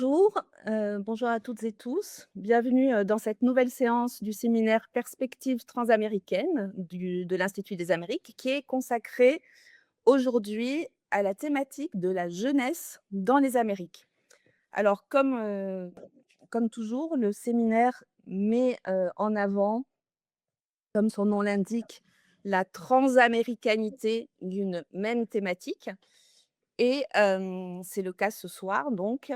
Bonjour à toutes et tous. Bienvenue dans cette nouvelle séance du séminaire Perspectives transaméricaines de l'Institut des Amériques, qui est consacrée aujourd'hui à la thématique de la jeunesse dans les Amériques. Alors, comme toujours, le séminaire met en avant, comme son nom l'indique, la transaméricanité d'une même thématique. Et c'est le cas ce soir donc,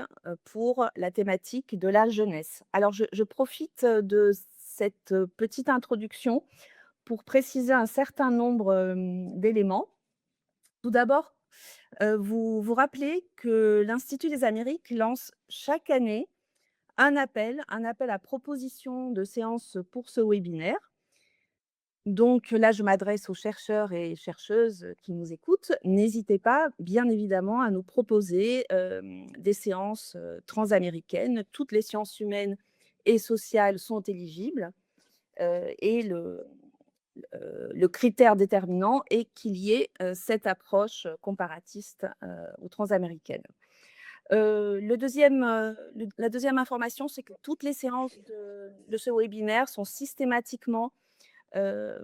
pour la thématique de la jeunesse. Alors je profite, de cette, petite introduction pour préciser un certain nombre, d'éléments. Tout d'abord, vous vous rappelez que l'Institut des Amériques lance chaque année un appel à proposition de séance pour ce webinaire. Donc là, je m'adresse aux chercheurs et chercheuses qui nous écoutent. N'hésitez pas, bien évidemment, à nous proposer des séances transaméricaines. Toutes les sciences humaines et sociales sont éligibles. Et le critère déterminant est qu'il y ait cette approche comparatiste ou transaméricaine. La deuxième information, c'est que toutes les séances de ce webinaire sont systématiquement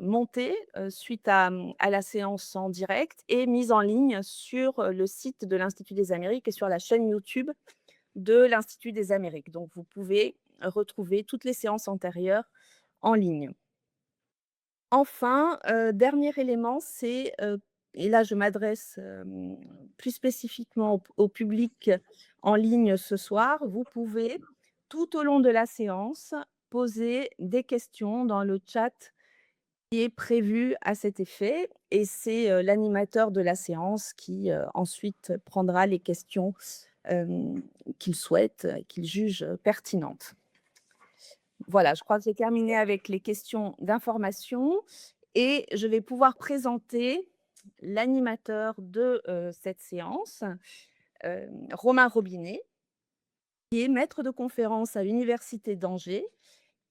montée, suite à la séance en direct et mise en ligne sur, le site de l'Institut des Amériques et sur la chaîne YouTube de l'Institut des Amériques. Donc vous pouvez retrouver toutes les séances antérieures en ligne. Enfin, dernier élément, c'est, et là je m'adresse, plus spécifiquement au public en ligne ce soir, vous pouvez, tout au long de la séance, poser des questions dans le chat qui est prévu à cet effet et c'est, l'animateur de la séance qui, ensuite prendra les questions, qu'il souhaite, qu'il juge, pertinentes. Voilà, je crois que j'ai terminé avec les questions d'information et je vais pouvoir présenter l'animateur de, cette séance, Romain Robinet, qui est maître de conférence à l'université d'Angers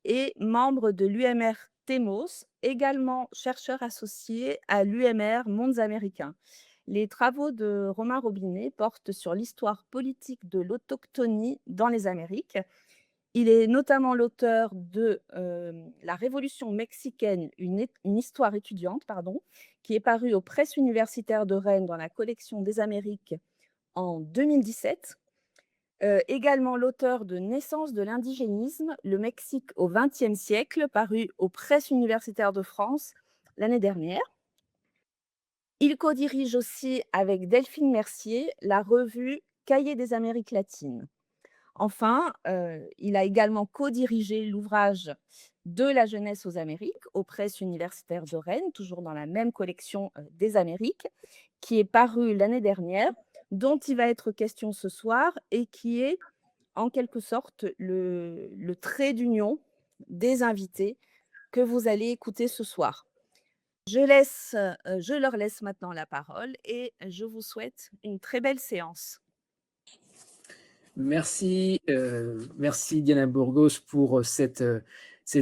et membre de l'UMR TEMOS, également chercheur associé à l'UMR Mondes Américains. Les travaux de Romain Robinet portent sur l'histoire politique de l'autochtonie dans les Amériques. Il est notamment l'auteur de La Révolution mexicaine, une histoire étudiante, pardon, qui est paru aux presses universitaires de Rennes dans la collection des Amériques en 2017. Également l'auteur de Naissance de l'indigénisme, le Mexique au XXe siècle, paru aux presses universitaires de France l'année dernière. Il co-dirige aussi avec Delphine Mercier la revue Cahiers des Amériques latines. Enfin, il a également co-dirigé l'ouvrage De la jeunesse aux Amériques aux presses universitaires de Rennes, toujours dans la même collection des Amériques, qui est paru l'année dernière, dont il va être question ce soir et qui est en quelque sorte le trait d'union des invités que vous allez écouter ce soir. Je leur laisse maintenant la parole et je vous souhaite une très belle séance. Merci Diana Burgos pour cette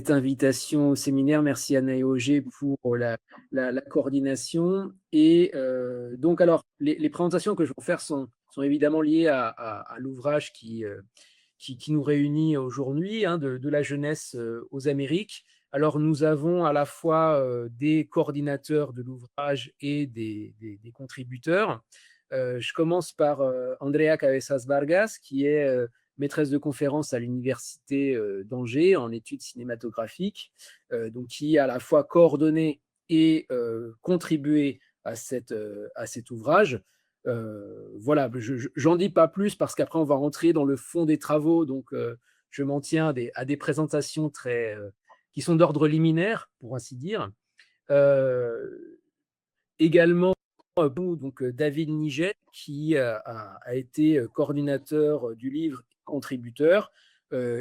invitation au séminaire. Merci Anna et Auger pour la coordination. Et donc, alors, les présentations que je vais faire sont évidemment liées à l'ouvrage qui nous réunit aujourd'hui, hein, de la jeunesse aux Amériques. Alors, nous avons à la fois des coordinateurs de l'ouvrage et des contributeurs. Je commence par Andrea Cabezas Vargas, qui est maîtresse de conférence à l'université d'Angers en études cinématographiques, donc qui a à la fois coordonné et contribué à cet ouvrage. Voilà, j'en dis pas plus parce qu'après on va rentrer dans le fond des travaux, donc je m'en tiens à des présentations qui sont d'ordre liminaire, pour ainsi dire. Également, donc David Niget, qui a été coordinateur du livre, contributeur,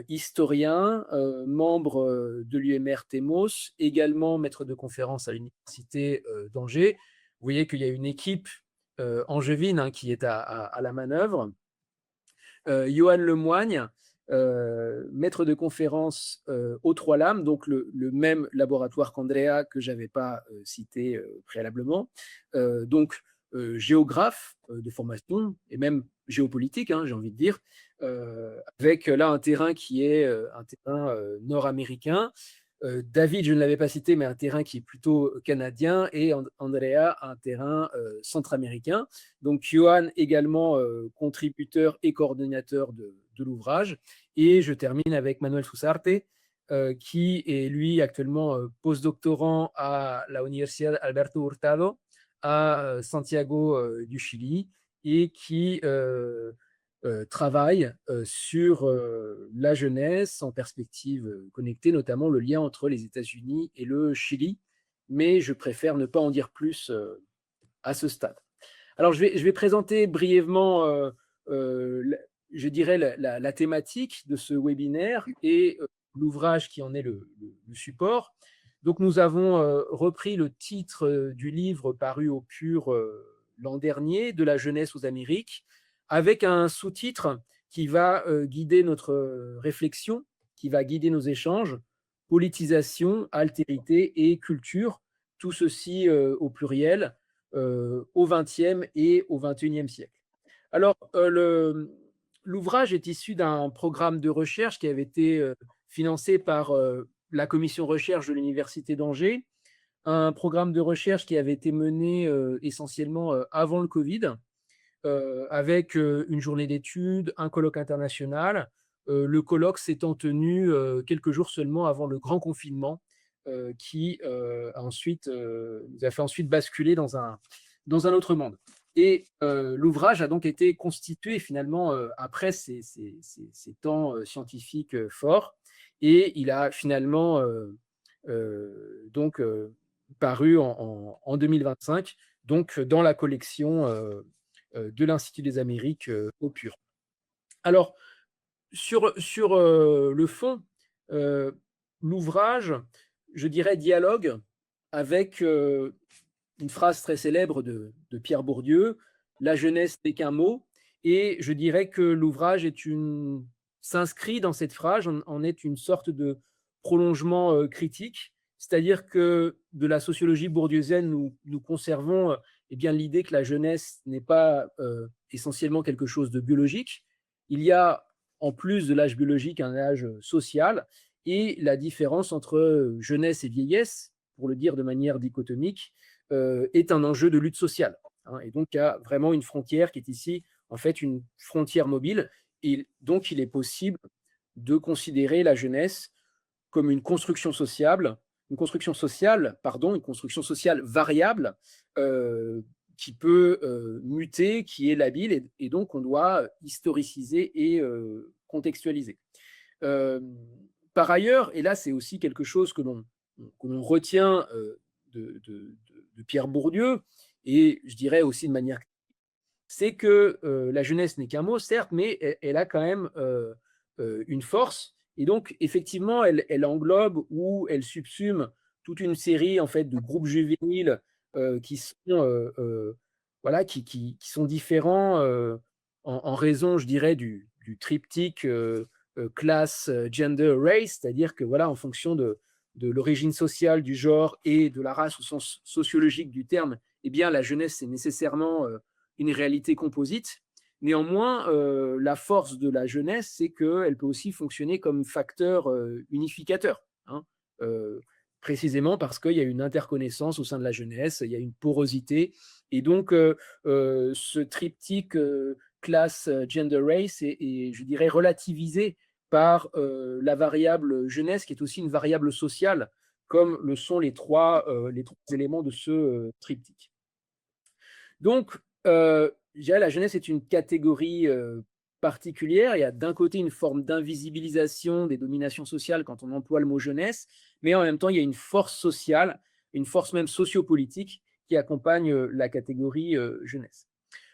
historien, membre de l'UMR TEMOS, également maître de conférence à l'université d'Angers. Vous voyez qu'il y a une équipe angevine, hein, qui est à la manœuvre. Johan Lemoigne, maître de conférence aux Trois Lames, donc le même laboratoire qu'Andrea que je n'avais pas cité préalablement. Donc, géographe de formation et même géopolitique, hein, j'ai envie de dire, avec là un terrain qui est un terrain nord-américain. David, je ne l'avais pas cité, mais un terrain qui est plutôt canadien, et Andrea, un terrain centra-américain. Donc, Johan également contributeur et coordonnateur de l'ouvrage. Et je termine avec Manuel Susarte, qui est lui actuellement postdoctorant à la Universidad Alberto Hurtado à Santiago du Chili, et qui travaille sur la jeunesse en perspective connectée, notamment le lien entre les États-Unis et le Chili, mais je préfère ne pas en dire plus à ce stade. Alors, je vais présenter brièvement, je dirais, la thématique de ce webinaire et l'ouvrage qui en est le support. Donc, nous avons repris le titre du livre paru au Pur l'an dernier, De la jeunesse aux Amériques, avec un sous-titre qui va guider notre réflexion, qui va guider nos échanges: politisation, altérité et culture, tout ceci au pluriel, au XXe et au XXIe siècle. Alors, l'ouvrage est issu d'un programme de recherche qui avait été financé par la commission recherche de l'Université d'Angers, un programme de recherche qui avait été mené essentiellement avant le Covid, avec une journée d'études, un colloque international. Le colloque s'étant tenu quelques jours seulement avant le grand confinement, qui nous a fait ensuite basculer dans un autre monde. Et l'ouvrage a donc été constitué finalement après ces temps scientifiques forts, et il a finalement donc paru en 2025, donc dans la collection de l'Institut des Amériques au Pur. Alors, sur le fond, euh, l'ouvrage, je dirais, dialogue avec une phrase très célèbre de Pierre Bourdieu: la jeunesse n'est qu'un mot. Et je dirais que l'ouvrage s'inscrit dans cette phrase, en est une sorte de prolongement critique. C'est-à-dire que de la sociologie bourdieusienne, nous conservons eh bien, l'idée que la jeunesse n'est pas essentiellement quelque chose de biologique. Il y a, en plus de l'âge biologique, un âge social, et la différence entre jeunesse et vieillesse, pour le dire de manière dichotomique, est un enjeu de lutte sociale. Hein. Et donc, il y a vraiment une frontière qui est ici, en fait, une frontière mobile. Et donc, il est possible de considérer la jeunesse comme une construction sociale variable, qui peut muter, qui est labile, et donc on doit historiciser et contextualiser. Euh, Par ailleurs, et là c'est aussi quelque chose que l'on retient de Pierre Bourdieu, et je dirais aussi de manière, c'est que la jeunesse n'est qu'un mot, certes, mais elle a quand même une force. Et donc, effectivement, elle englobe ou elle subsume toute une série en fait de groupes juvéniles qui sont voilà, qui sont différents en raison, je dirais, du triptyque classe, gender, race, c'est-à-dire que voilà, en fonction de l'origine sociale, du genre et de la race au sens sociologique du terme, eh bien, la jeunesse, c'est nécessairement une réalité composite. Néanmoins, la force de la jeunesse, c'est qu'elle peut aussi fonctionner comme facteur unificateur, hein, précisément parce qu'il y a une interconnaissance au sein de la jeunesse, il y a une porosité, et donc ce triptyque classe, gender, race est, je dirais, relativisé par la variable jeunesse, qui est aussi une variable sociale, comme le sont les trois éléments de ce triptyque. Donc, je dirais, la jeunesse est une catégorie particulière. Il y a d'un côté une forme d'invisibilisation des dominations sociales quand on emploie le mot jeunesse, mais en même temps, il y a une force sociale, une force même sociopolitique qui accompagne la catégorie jeunesse.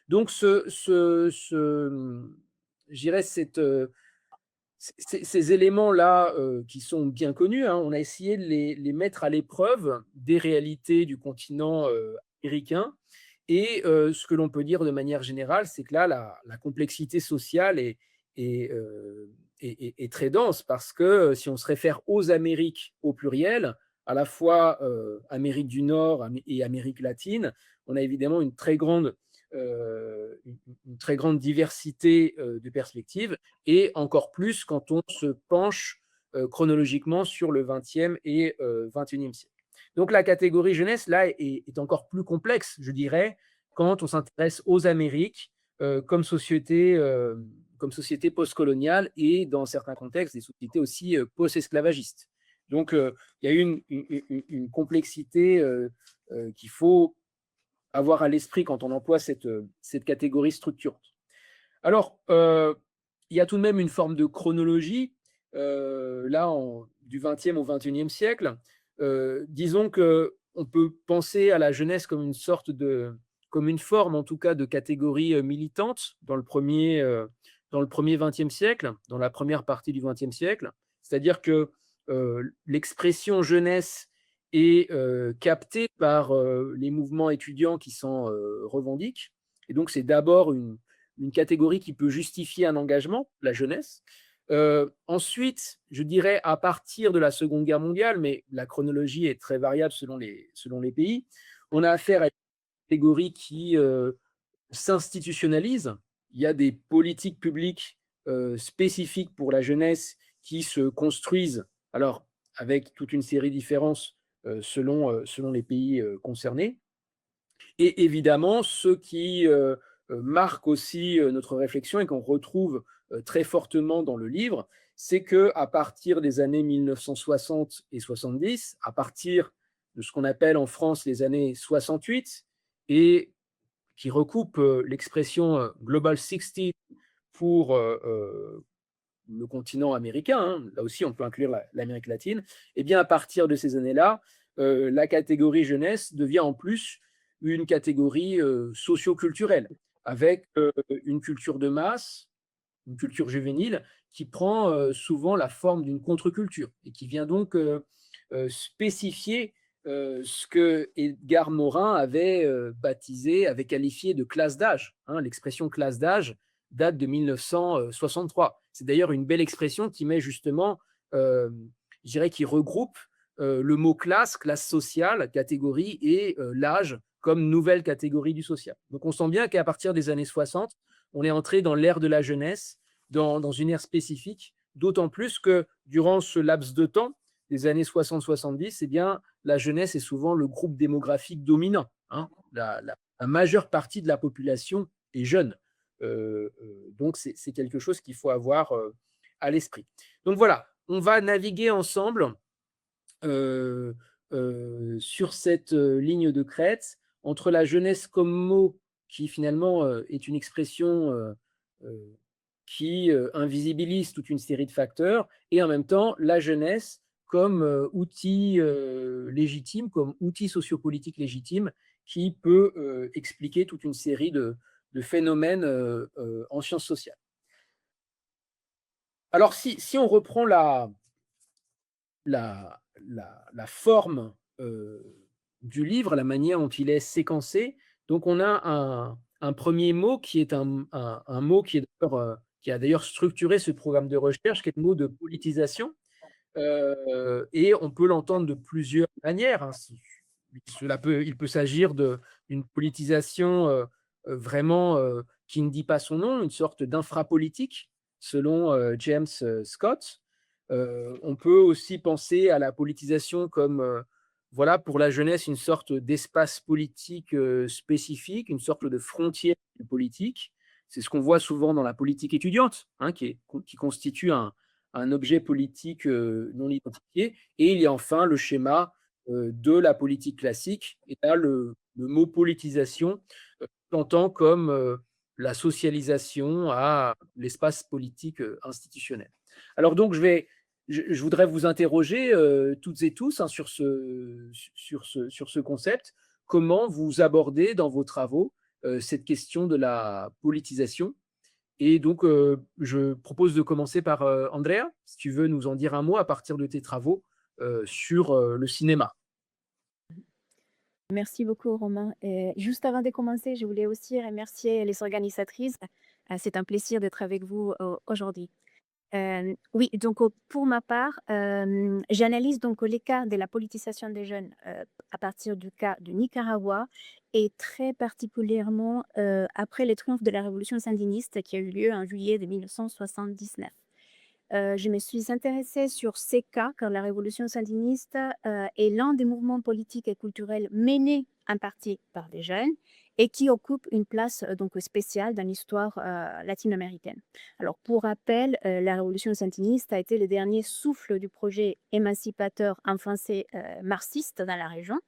Donc, je dirais ces éléments-là qui sont bien connus, hein, on a essayé de les mettre à l'épreuve des réalités du continent américain. Et ce que l'on peut dire de manière générale, c'est que là, la complexité sociale est très dense, parce que si on se réfère aux Amériques au pluriel, à la fois Amérique du Nord et Amérique latine, on a évidemment une très grande une très grande diversité de perspectives, et encore plus quand on se penche chronologiquement sur le XXe et XXIe siècle. Donc la catégorie jeunesse, là, est encore plus complexe, je dirais, quand on s'intéresse aux Amériques comme société postcoloniale, et dans certains contextes, des sociétés aussi post-esclavagistes. Donc, il y a une complexité qu'il faut avoir à l'esprit quand on emploie cette catégorie structurante. Alors, il y a tout de même une forme de chronologie, là, du XXe au XXIe siècle. Disons qu'on peut penser à la jeunesse comme comme une forme, en tout cas, de catégorie militante dans le premier XXe siècle, dans la première partie du XXe siècle. C'est-à-dire que l'expression jeunesse est captée par les mouvements étudiants qui s'en revendiquent. Et donc, c'est d'abord une catégorie qui peut justifier un engagement, la jeunesse. Ensuite, je dirais à partir de la Seconde Guerre mondiale, mais la chronologie est très variable selon les pays, on a affaire à une catégorie qui s'institutionnalise. Il y a des politiques publiques spécifiques pour la jeunesse qui se construisent, alors avec toute une série de différences selon les pays concernés. Et évidemment, ce qui marque aussi notre réflexion et qu'on retrouve très fortement dans le livre, c'est que à partir des années 1960 et 70, à partir de ce qu'on appelle en France les années 68, et qui recoupe l'expression Global 60 pour le continent américain, hein, là aussi on peut inclure l'Amérique latine, et bien à partir de ces années-là, la catégorie jeunesse devient en plus une catégorie socio-culturelle, avec une culture de masse, une culture juvénile, qui prend souvent la forme d'une contre-culture, et qui vient donc spécifier ce que Edgar Morin avait baptisé, avait qualifié de classe d'âge. Hein. L'expression classe d'âge date de 1963. C'est d'ailleurs une belle expression qui met justement, je dirais, qui regroupe le mot classe, classe sociale, catégorie, et l'âge comme nouvelle catégorie du social. Donc on sent bien qu'à partir des années 60, on est entré dans l'ère de la jeunesse, dans une ère spécifique, d'autant plus que durant ce laps de temps, des années 60-70, eh bien, la jeunesse est souvent le groupe démographique dominant. Hein. La majeure partie de la population est jeune. Donc, c'est quelque chose qu'il faut avoir à l'esprit. Donc voilà, on va naviguer ensemble euh, sur cette ligne de crête entre la jeunesse comme mot, qui finalement est une expression euh, qui invisibilise toute une série de facteurs, et en même temps la jeunesse comme outil légitime, comme outil sociopolitique légitime, qui peut expliquer toute une série de phénomènes en sciences sociales. Alors si on reprend la forme du livre, la manière dont il est séquencé. Donc, on a un premier mot qui est un mot qui a d'ailleurs structuré ce programme de recherche, qui est le mot de politisation. Et on peut l'entendre de plusieurs manières. Hein. Il peut s'agir d'une politisation vraiment qui ne dit pas son nom, une sorte d'infrapolitique, selon James Scott. On peut aussi penser à la politisation comme, voilà, pour la jeunesse, une sorte d'espace politique spécifique, une sorte de frontière politique. C'est ce qu'on voit souvent dans la politique étudiante, hein, qui constitue un objet politique non identifié. Et il y a enfin le schéma de la politique classique. Et là, le mot politisation s'entend comme la socialisation à l'espace politique institutionnel. Alors donc, je voudrais vous interroger toutes et tous hein, sur ce concept. Comment vous abordez dans vos travaux cette question de la politisation? Et donc, je propose de commencer par Andrea, si tu veux nous en dire un mot à partir de tes travaux sur le cinéma. Merci beaucoup, Romain. Et juste avant de commencer, je voulais aussi remercier les organisatrices. C'est un plaisir d'être avec vous aujourd'hui. Oui, donc pour ma part, j'analyse donc les cas de la politisation des jeunes, à partir du cas du Nicaragua et très particulièrement, après le triomphe de la révolution sandiniste qui a eu lieu en juillet de 1979. Je me suis intéressée sur ces cas car la révolution sandiniste, est l'un des mouvements politiques et culturels menés en partie par des jeunes et qui occupe une place, donc spéciale dans l'histoire, latino-américaine. Alors pour rappel, la révolution sandiniste a été le dernier souffle du projet émancipateur en français, marxiste dans la région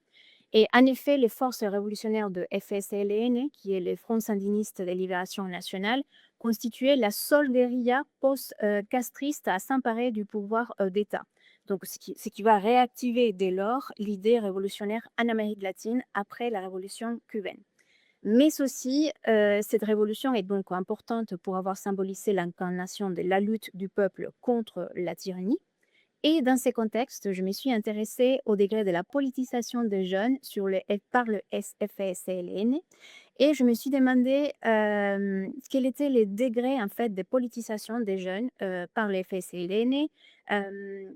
et en effet, les forces révolutionnaires de FSLN, qui est le Front sandiniste de libération nationale, constituaient la seule guérilla post-castriste à s'emparer du pouvoir d'État. Donc, ce qui va réactiver dès lors l'idée révolutionnaire en Amérique latine après la révolution cubaine. Mais aussi, cette révolution est donc importante pour avoir symbolisé l'incarnation de la lutte du peuple contre la tyrannie et dans ces contextes, je me suis intéressée au degré de la politisation des jeunes par le FSLN et je me suis demandé quel était le degré en fait de politisation des jeunes par le FSLN,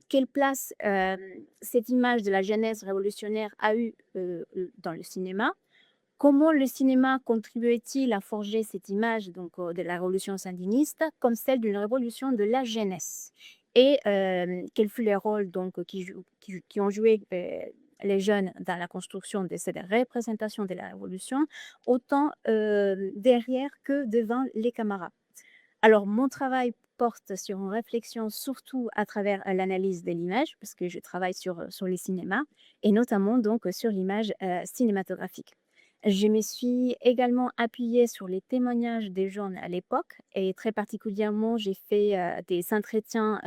quelle place cette image de la jeunesse révolutionnaire a eu dans le cinéma. Comment le cinéma contribuait-il à forger cette image donc, de la révolution sandiniste comme celle d'une révolution de la jeunesse? Et quel fut les rôles donc, qui ont joué les jeunes dans la construction de cette représentation de la révolution, autant derrière que devant les camarades? Alors, mon travail porte sur une réflexion surtout à travers l'analyse de l'image, parce que je travaille sur les cinémas, et notamment donc sur l'image cinématographique. Je me suis également appuyée sur les témoignages des jeunes à l'époque, et très particulièrement, j'ai fait des entretiens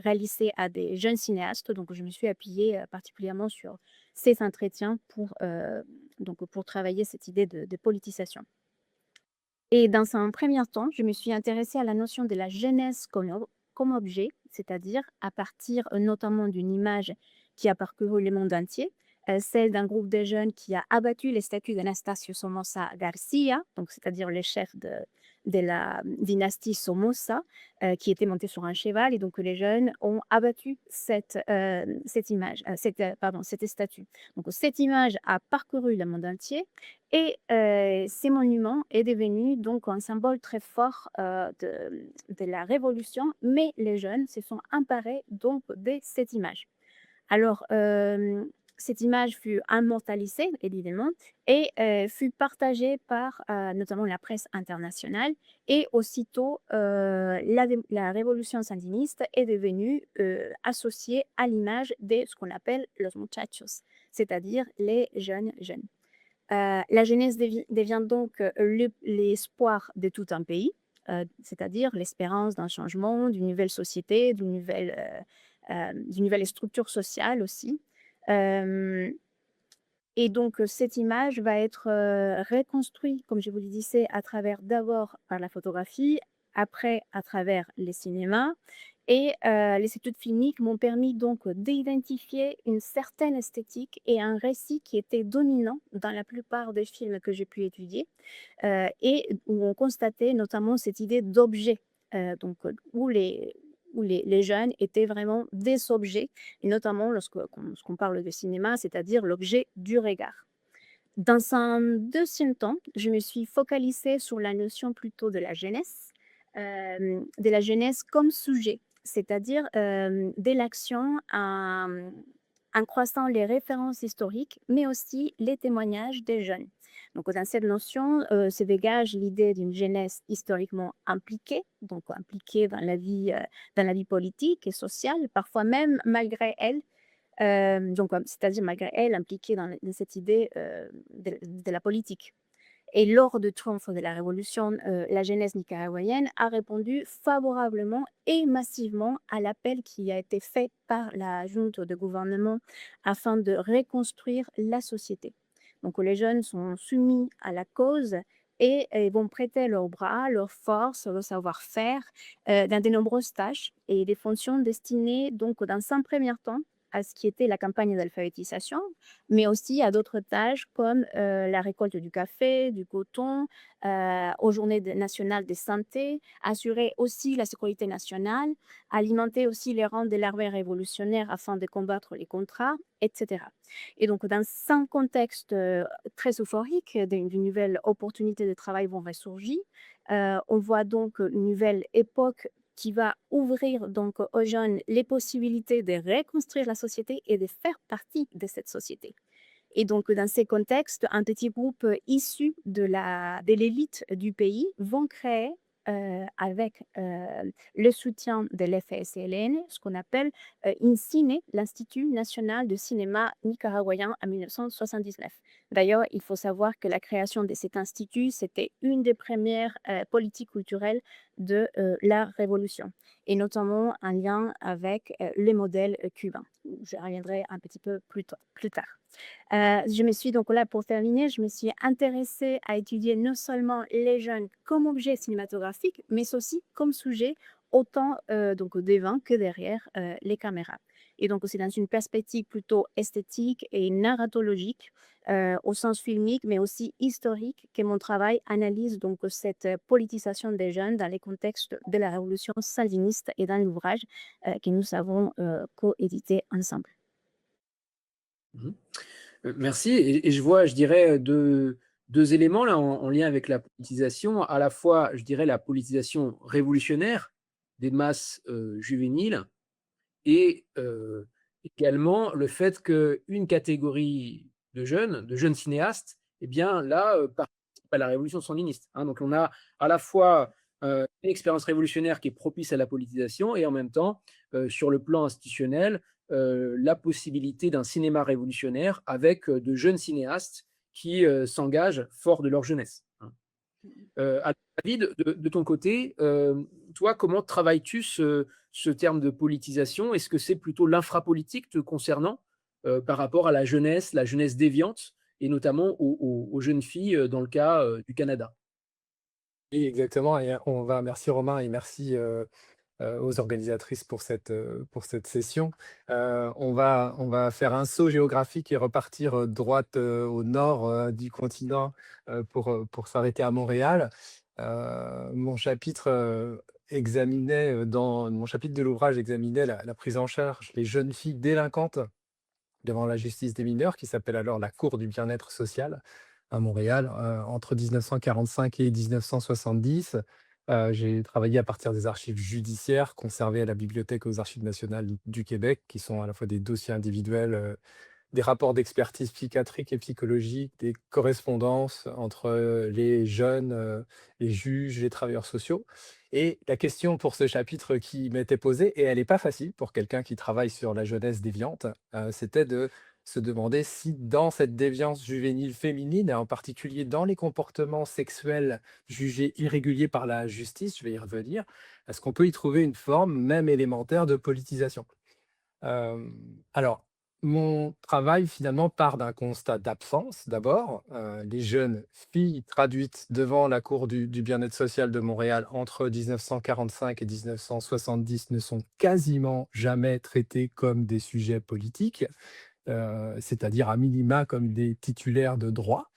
réalisés à des jeunes cinéastes, donc je me suis appuyée particulièrement sur ces entretiens pour travailler cette idée de politisation. Et dans un premier temps, je me suis intéressée à la notion de la jeunesse comme objet, c'est-à-dire à partir notamment d'une image qui a parcouru le monde entier, celle d'un groupe de jeunes qui a abattu les statues d'Anastasio Somoza Garcia, donc c'est-à-dire le chef de la dynastie Somoza, qui était monté sur un cheval, et donc les jeunes ont abattu cette image, cette statue. Donc cette image a parcouru le monde entier et ces monuments est devenu donc un symbole très fort de la révolution, mais les jeunes se sont emparés donc de cette image. Alors, cette image fut immortalisée, évidemment, et fut partagée par notamment la presse internationale. Et aussitôt, la révolution sandiniste est devenue associée à l'image de ce qu'on appelle los muchachos, c'est-à-dire les jeunes jeunes. La jeunesse devient donc l'espoir de tout un pays, c'est-à-dire l'espérance d'un changement, d'une nouvelle société, d'une nouvelle structure sociale aussi. Euh, et donc, cette image va être reconstruite, comme je vous le disais, à travers d'abord par la photographie, après à travers les cinémas. Et les études filmiques m'ont permis donc d'identifier une certaine esthétique et un récit qui était dominant dans la plupart des films que j'ai pu étudier, et où on constatait notamment cette idée d'objet, où les jeunes étaient vraiment des objets, et notamment lorsqu'on parle de cinéma, c'est-à-dire l'objet du regard. Dans un deuxième temps, je me suis focalisée sur la notion plutôt de la jeunesse comme sujet, c'est-à-dire de l'action en croisant les références historiques, mais aussi les témoignages des jeunes. Donc, dans cette notion, se dégage l'idée d'une jeunesse historiquement impliquée, donc impliquée dans la vie politique et sociale, parfois même malgré elle, c'est-à-dire malgré elle impliquée dans cette idée de la politique. Et lors du triomphe de la Révolution, la jeunesse nicaraguayenne a répondu favorablement et massivement à l'appel qui a été fait par la junte de gouvernement afin de reconstruire la société. Donc les jeunes sont soumis à la cause et vont prêter leurs bras, leurs forces, leur savoir-faire dans de nombreuses tâches et des fonctions destinées donc dans un premier temps à ce qui était la campagne d'alphabétisation, mais aussi à d'autres tâches comme la récolte du café, du coton, aux journées nationales de santé, assurer aussi la sécurité nationale, alimenter aussi les rangs de l'armée révolutionnaire afin de combattre les contrats, etc. Et donc, dans un contexte très euphorique, d'une nouvelle opportunité de travail vont ressurgir, on voit donc une nouvelle époque qui va ouvrir donc aux jeunes les possibilités de reconstruire la société et de faire partie de cette société. Et donc, dans ces contextes, un petit groupe issu de l'élite du pays vont créer, avec le soutien de l'FSLN, ce qu'on appelle INCINE, l'Institut national de cinéma nicaraguayen en 1979. D'ailleurs, il faut savoir que la création de cet institut, c'était une des premières politiques culturelles de la Révolution, et notamment en lien avec le modèle cubain. Je reviendrai un petit peu plus tard. Je me suis donc là, pour terminer, je me suis intéressée à étudier non seulement les jeunes comme objet cinématographique, mais aussi comme sujet, autant donc devant que derrière les caméras. Et donc, c'est dans une perspective plutôt esthétique et narratologique, au sens filmique, mais aussi historique, que mon travail analyse donc cette politisation des jeunes dans les contextes de la révolution sandiniste et dans l'ouvrage que nous avons coédité ensemble. Mmh. Merci et je vois, je dirais, 2 éléments là en lien avec la politisation. À la fois, je dirais, la politisation révolutionnaire des masses, juvéniles et également le fait qu'une catégorie de jeunes cinéastes, eh bien là, participe à la révolution sandiniste, hein. Donc on a à la fois, une expérience révolutionnaire qui est propice à la politisation et en même temps, sur le plan institutionnel, la possibilité d'un cinéma révolutionnaire avec, de jeunes cinéastes qui, s'engagent forts de leur jeunesse, hein. Alors David, de ton côté, toi, comment travailles-tu ce terme de politisation? Est-ce que c'est plutôt l'infrapolitique te concernant, par rapport à la jeunesse déviante et notamment aux jeunes filles, dans le cas, du Canada? Oui, exactement. Et merci Romain et merci aux organisatrices pour cette session. On va faire un saut géographique et repartir droite au nord du continent pour s'arrêter à Montréal. Mon chapitre dans mon chapitre de l'ouvrage examinait la prise en charge des jeunes filles délinquantes devant la justice des mineurs, qui s'appelle alors la Cour du bien-être social à Montréal, entre 1945 et 1970. J'ai travaillé à partir des archives judiciaires conservées à la Bibliothèque aux Archives nationales du Québec, qui sont à la fois des dossiers individuels, des rapports d'expertise psychiatrique et psychologique, des correspondances entre les jeunes, les juges, les travailleurs sociaux. Et la question pour ce chapitre qui m'était posée, et elle n'est pas facile pour quelqu'un qui travaille sur la jeunesse déviante, c'était de se demander si dans cette déviance juvénile féminine, et en particulier dans les comportements sexuels jugés irréguliers par la justice, je vais y revenir, est-ce qu'on peut y trouver une forme, même élémentaire, de politisation? Alors, mon travail finalement part d'un constat d'absence d'abord. Les jeunes filles traduites devant la Cour du bien-être social de Montréal entre 1945 et 1970 ne sont quasiment jamais traitées comme des sujets politiques, c'est-à-dire à minima comme des titulaires de droit.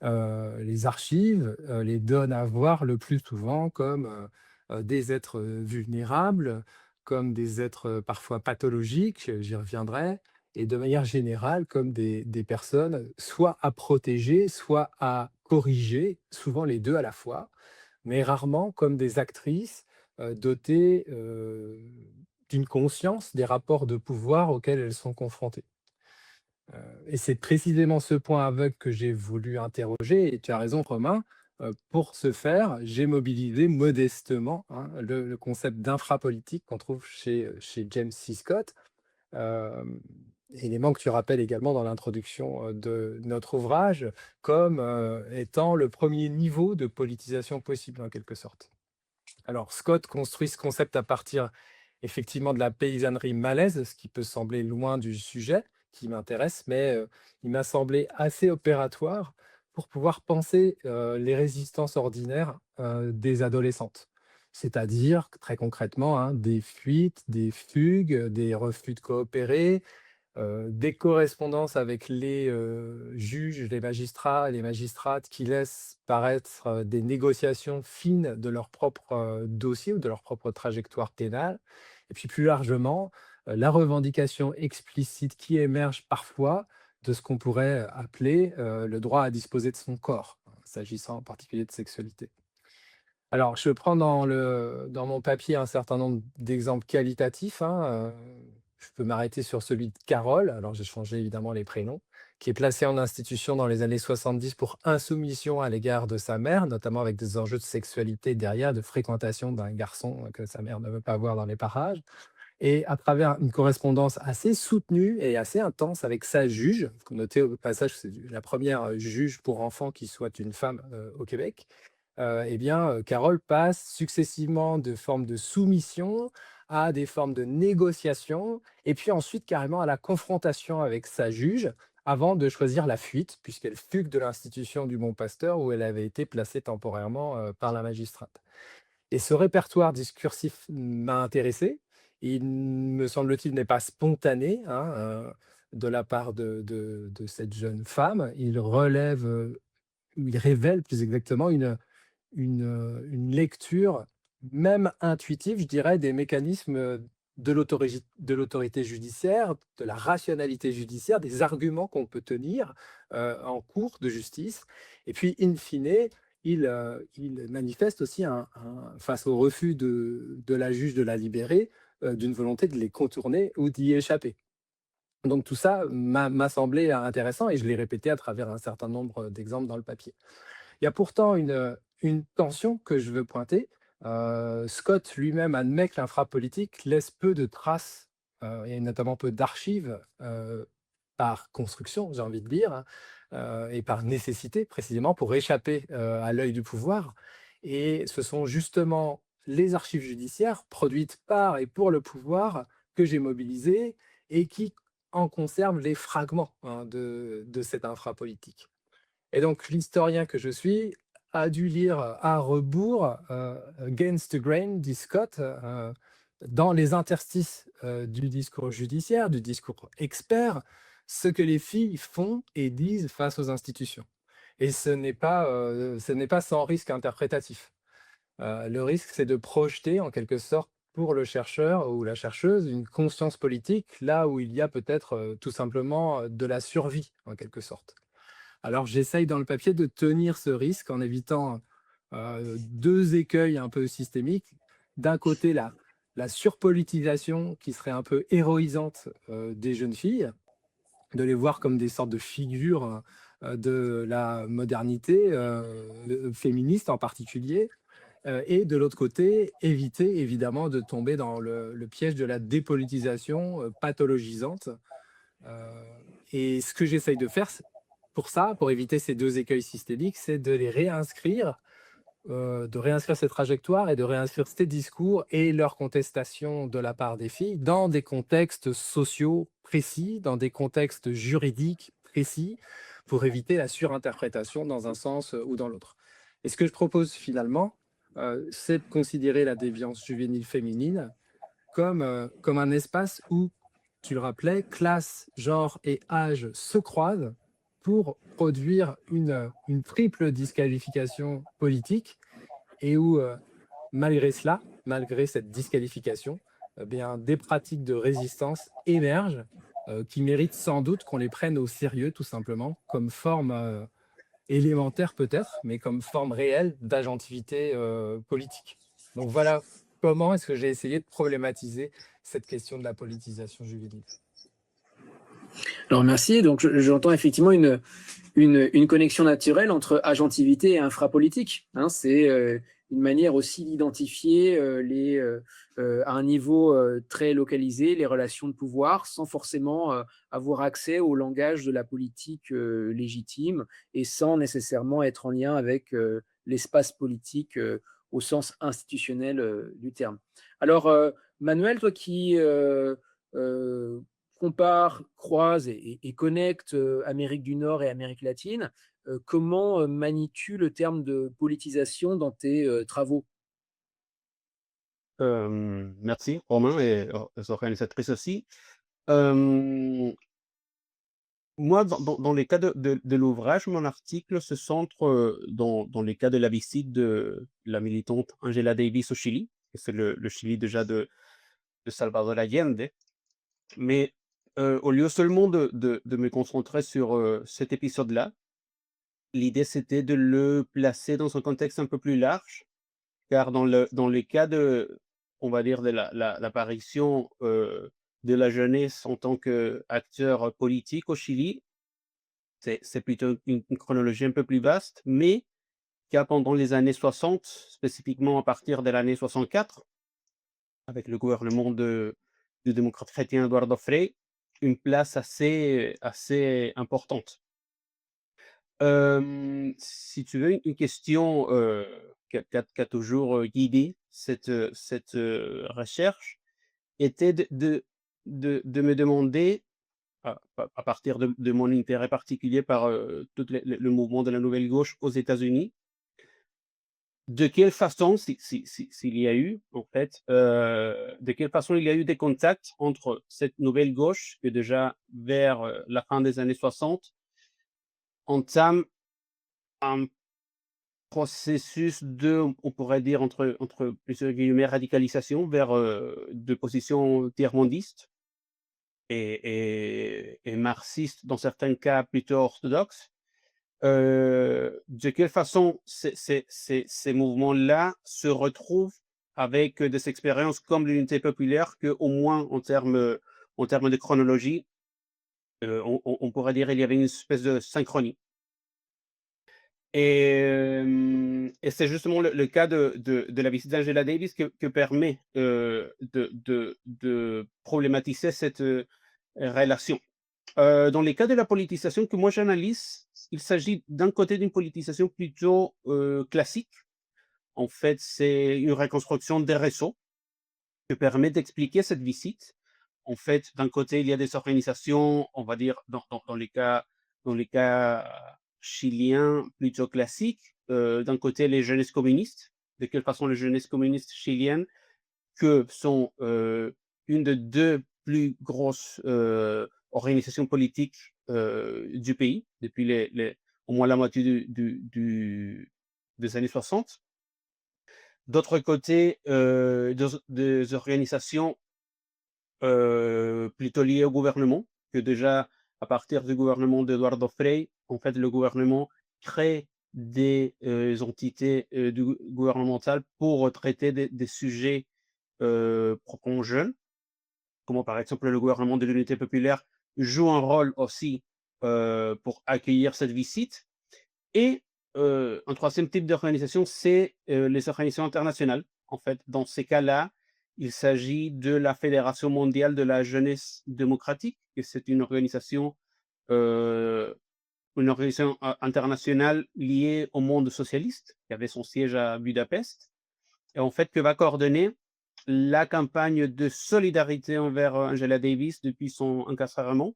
Les archives les donnent à voir le plus souvent comme des êtres vulnérables, comme des êtres parfois pathologiques, j'y reviendrai, et de manière générale comme des personnes soit à protéger, soit à corriger, souvent les deux à la fois, mais rarement comme des actrices dotées d'une conscience des rapports de pouvoir auxquels elles sont confrontées. Et c'est précisément ce point aveugle que j'ai voulu interroger, et tu as raison Romain, pour ce faire, j'ai mobilisé modestement, hein, le concept d'infrapolitique qu'on trouve chez James C. Scott, élément que tu rappelles également dans l'introduction, de notre ouvrage, comme, étant le premier niveau de politisation possible en quelque sorte. Alors Scott construit ce concept à partir effectivement de la paysannerie malaise, ce qui peut sembler loin du sujet qui m'intéresse, mais il m'a semblé assez opératoire pour pouvoir penser les résistances ordinaires des adolescentes. C'est-à-dire, très concrètement, hein, des fuites, des fugues, des refus de coopérer, des correspondances avec les juges, les magistrats et les magistrates qui laissent paraître des négociations fines de leur propre dossier ou de leur propre trajectoire pénale. Et puis plus largement, la revendication explicite qui émerge parfois de ce qu'on pourrait appeler le droit à disposer de son corps, hein, s'agissant en particulier de sexualité. Alors, je prends dans mon papier un certain nombre d'exemples qualitatifs, hein, je peux m'arrêter sur celui de Carole, alors j'ai changé évidemment les prénoms, qui est placée en institution dans les années 70 pour insoumission à l'égard de sa mère, notamment avec des enjeux de sexualité derrière, de fréquentation d'un garçon que sa mère ne veut pas voir dans les parages. Et à travers une correspondance assez soutenue et assez intense avec sa juge, il faut noter au passage que c'est la première juge pour enfants qui soit une femme au Québec, eh bien, Carole passe successivement de formes de soumission à des formes de négociation et puis ensuite carrément à la confrontation avec sa juge avant de choisir la fuite, puisqu'elle fugue de l'institution du Bon Pasteur où elle avait été placée temporairement par la magistrate. Et ce répertoire discursif m'a intéressé. Il me semble-t-il n'est pas spontané, hein, de la part de cette jeune femme. Il relève, il révèle plus exactement une lecture, même intuitive, je dirais, des mécanismes de l'autorité judiciaire, de la rationalité judiciaire, des arguments qu'on peut tenir en cours de justice. Et puis, in fine, il manifeste aussi face au refus de la juge de la libérer, d'une volonté de les contourner ou d'y échapper. Donc tout ça m'a semblé intéressant et je l'ai répété à travers un certain nombre d'exemples dans le papier. Il y a pourtant une tension que je veux pointer. Scott lui-même admet que l'infrapolitique laisse peu de traces, et notamment peu d'archives, par construction, j'ai envie de dire, hein, et par nécessité précisément pour échapper, à l'œil du pouvoir. Et ce sont justement les archives judiciaires produites par et pour le pouvoir que j'ai mobilisées et qui en conservent les fragments, hein, de cette infrapolitique. Et donc l'historien que je suis a dû lire à rebours, Against the Grain, dit Scott, dans les interstices, du discours judiciaire, du discours expert, ce que les filles font et disent face aux institutions. Et ce n'est pas sans risque interprétatif. Le risque, c'est de projeter en quelque sorte pour le chercheur ou la chercheuse une conscience politique, là où il y a peut-être, tout simplement, de la survie en quelque sorte. Alors j'essaye dans le papier de tenir ce risque en évitant 2 écueils un peu systémiques. D'un côté, la surpolitisation qui serait un peu héroïsante des jeunes filles, de les voir comme des sortes de figures de la modernité féministe en particulier. Et de l'autre côté, éviter évidemment de tomber dans le piège de la dépolitisation pathologisante. Et ce que j'essaye de faire, pour ça, pour éviter ces 2 écueils systémiques, c'est de les réinscrire, de réinscrire ces trajectoires et de réinscrire ces discours et leurs contestations de la part des filles dans des contextes sociaux précis, dans des contextes juridiques précis, pour éviter la surinterprétation dans un sens ou dans l'autre. Et ce que je propose finalement, c'est de considérer la déviance juvénile féminine comme un espace où, tu le rappelais, classe, genre et âge se croisent pour produire une triple disqualification politique et où, malgré cela, malgré cette disqualification, eh bien, des pratiques de résistance émergent qui méritent sans doute qu'on les prenne au sérieux, tout simplement, comme forme élémentaire peut-être, mais comme forme réelle d'agentivité politique. Donc voilà comment est-ce que j'ai essayé de problématiser cette question de la politisation juvénile. Alors merci. Donc j'entends effectivement une connexion naturelle entre agentivité et infrapolitique, hein. C'est une manière aussi d'identifier à un niveau très localisé les relations de pouvoir sans forcément avoir accès au langage de la politique légitime et sans nécessairement être en lien avec l'espace politique au sens institutionnel du terme. Alors, Manuel, toi qui euh, compare, croise et connecte Amérique du Nord et Amérique latine, comment manies-tu le terme de politisation dans tes travaux? Merci Romain et aux organisatrices aussi. Euh, Moi, dans les cas de l'ouvrage, mon article se centre dans les cas de la visite de la militante Angela Davis au Chili. Et c'est le Chili déjà de Salvador Allende. Mais au lieu seulement de me concentrer sur cet épisode-là, l'idée c'était de le placer dans un contexte un peu plus large, car dans les cas de, on va dire, de l'apparition de la jeunesse en tant qu'acteur politique au Chili, c'est plutôt une chronologie un peu plus vaste, mais qui a pendant les années 60, spécifiquement à partir de l'année 64, avec le gouvernement du démocrate chrétien Eduardo Frei, une place assez importante. Si tu veux, une question qui a toujours guidé cette recherche était de me demander, à partir de mon intérêt particulier par tout le mouvement de la nouvelle gauche aux États-Unis, de quelle façon, s'il y a eu, en fait, de quelle façon il y a eu des contacts entre cette nouvelle gauche que déjà vers la fin des années 60 entame un processus de, on pourrait dire, entre plusieurs guillemets, radicalisation vers de positions tiers-mondistes et marxistes, dans certains cas plutôt orthodoxes. De quelle façon ces mouvements-là se retrouvent avec des expériences comme l'unité populaire, que au moins en termes de chronologie, on pourrait dire il y avait une espèce de synchronie. Et c'est justement le cas de la visite d'Angela Davis que permet de problématiser cette relation. Dans les cas de la politisation que moi j'analyse, il s'agit d'un côté d'une politisation plutôt classique. En fait, c'est une reconstruction des réseaux que permet d'expliquer cette visite. En fait, d'un côté, il y a des organisations, on va dire, dans les cas chiliens plutôt classiques. D'un côté, les jeunesses communistes. De quelle façon les jeunesses communistes chiliennes, que sont une des deux plus grosses organisations politiques du pays depuis au moins la moitié des années 60. D'autre côté, des organisations plutôt liées au gouvernement, que déjà à partir du gouvernement d'Eduardo Frei, en fait, le gouvernement crée des entités gouvernementales pour traiter des sujets proprement jeunes, comme par exemple le gouvernement de l'unité populaire joue un rôle aussi pour accueillir cette visite. Et un troisième type d'organisation, c'est les organisations internationales. En fait, dans ces cas-là, il s'agit de la Fédération mondiale de la jeunesse démocratique, et c'est euh, une organisation internationale liée au monde socialiste, qui avait son siège à Budapest, et en fait, que va coordonner la campagne de solidarité envers Angela Davis depuis son incarcération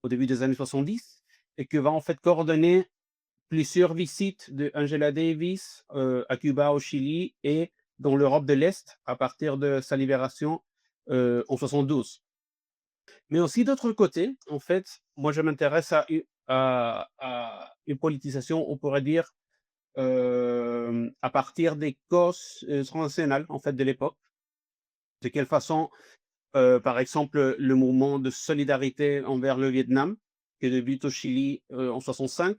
au début des années 70, et que va en fait coordonner plusieurs visites de Angela Davis à Cuba, au Chili et dans l'Europe de l'Est à partir de sa libération en 72. Mais aussi d'autre côté, en fait, moi je m'intéresse à une politisation, on pourrait dire, à partir des causes transnationales en fait de l'époque. De quelle façon, par exemple, le mouvement de solidarité envers le Vietnam, qui débute au Chili en 65,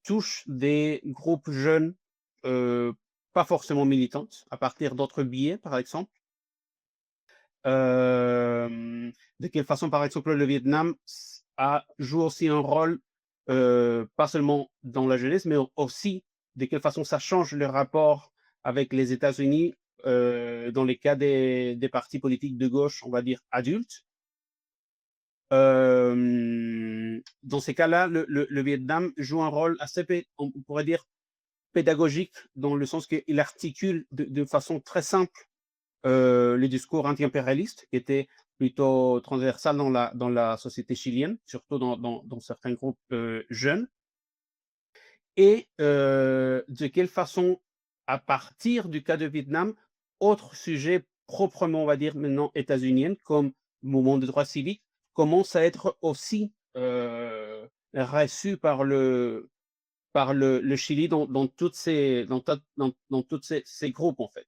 touche des groupes jeunes, heu, pas forcément militantes, à partir d'autres biais, par exemple. De quelle façon, par exemple, le Vietnam joue aussi un rôle, pas seulement dans la jeunesse, mais aussi de quelle façon ça change le rapport avec les États-Unis, dans les cas des partis politiques de gauche, on va dire adultes. Dans ces cas-là, le Vietnam joue un rôle assez, on pourrait dire, pédagogique, dans le sens qu'il articule de façon très simple les discours anti-impérialistes, qui étaient plutôt transversales dans la société chilienne, surtout dans certains groupes jeunes. Et de quelle façon, à partir du cas de Vietnam, autres sujets proprement, on va dire maintenant états-uniens, comme le mouvement des droits civiques, commence à être aussi reçu par le Chili dans toutes dans toutes ces groupes, en fait.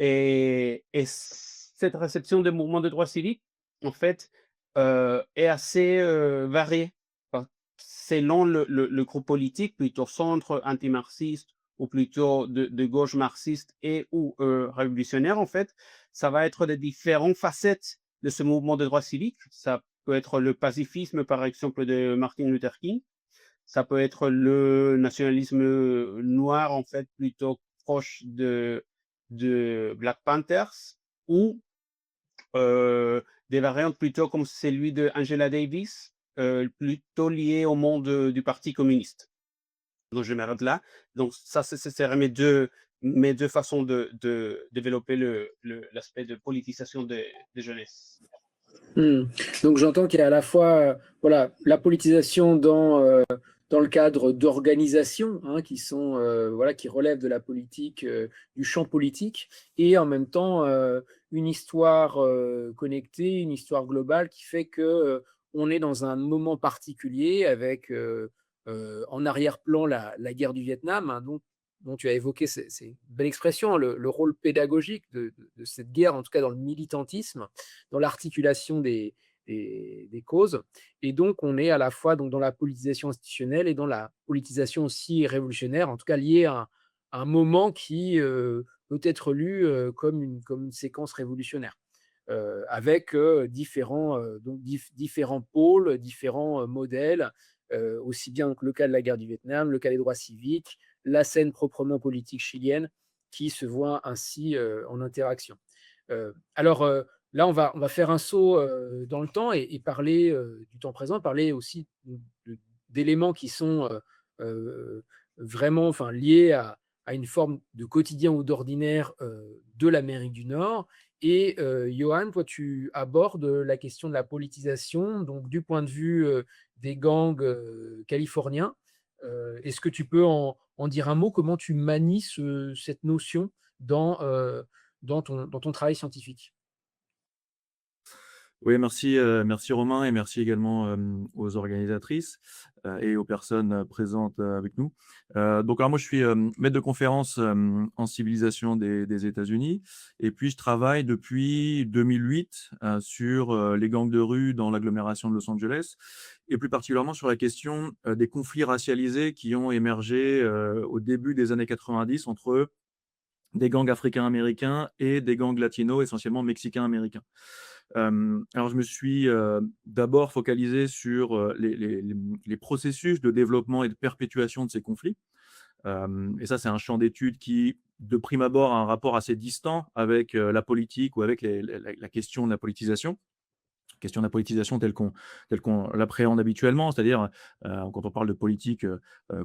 Et cette réception des mouvements de droits civiques, en fait, est assez variée. Enfin, selon le groupe politique, plutôt centre, anti-marxiste ou plutôt de gauche marxiste et ou révolutionnaire, en fait, ça va être des différentes facettes de ce mouvement de droits civiques. Ça peut être le pacifisme, par exemple, de Martin Luther King. Ça peut être le nationalisme noir, en fait, plutôt proche de Black Panthers ou des variantes plutôt comme celui de Angela Davis, plutôt lié au monde du Parti communiste. Donc je m'arrête là. Donc ça, ce seraient mes deux façons de développer l'aspect de politisation des jeunesses. Donc j'entends qu'il y a à la fois voilà, la politisation dans le cadre d'organisations qui sont voilà, qui relèvent de la politique, du champ politique, et en même temps une histoire connectée, une histoire globale qui fait que on est dans un moment particulier avec en arrière-plan la guerre du Vietnam, dont tu as évoqué, c'est une belle expression, le rôle pédagogique de cette guerre, en tout cas dans le militantisme, dans l'articulation des causes. Et donc, on est à la fois donc, dans la politisation institutionnelle et dans la politisation aussi révolutionnaire, en tout cas liée à un moment qui peut être lu comme une séquence révolutionnaire, avec différents pôles, différents modèles, aussi bien que le cas de la guerre du Vietnam, le cas des droits civiques, la scène proprement politique chilienne, qui se voit ainsi en interaction. Alors, là, on va faire un saut dans le temps et parler du temps présent, parler aussi d'éléments qui sont vraiment enfin, liés à une forme de quotidien ou d'ordinaire de l'Amérique du Nord. Et Johan, toi, tu abordes la question de la politisation, donc du point de vue des gangs californiens. Est-ce que tu peux en dire un mot? Comment tu manies cette notion dans ton travail scientifique? Oui, merci, merci Romain et merci également, aux organisatrices, et aux personnes, présentes, avec nous. Donc alors moi je suis, maître de conférence, en civilisation des États-Unis et puis je travaille depuis 2008, sur, les gangs de rue dans l'agglomération de Los Angeles et plus particulièrement sur la question, des conflits racialisés qui ont émergé, au début des années 90 entre des gangs africains-américains et des gangs latinos, essentiellement mexicains-américains. Alors je me suis, d'abord focalisé sur, les processus de développement et de perpétuation de ces conflits. Et ça, c'est un champ d'études qui, de prime abord, a un rapport assez distant avec, la politique ou avec la question de la politisation. Question de la politisation telle qu'on l'appréhende habituellement, c'est-à-dire, quand on parle de politique,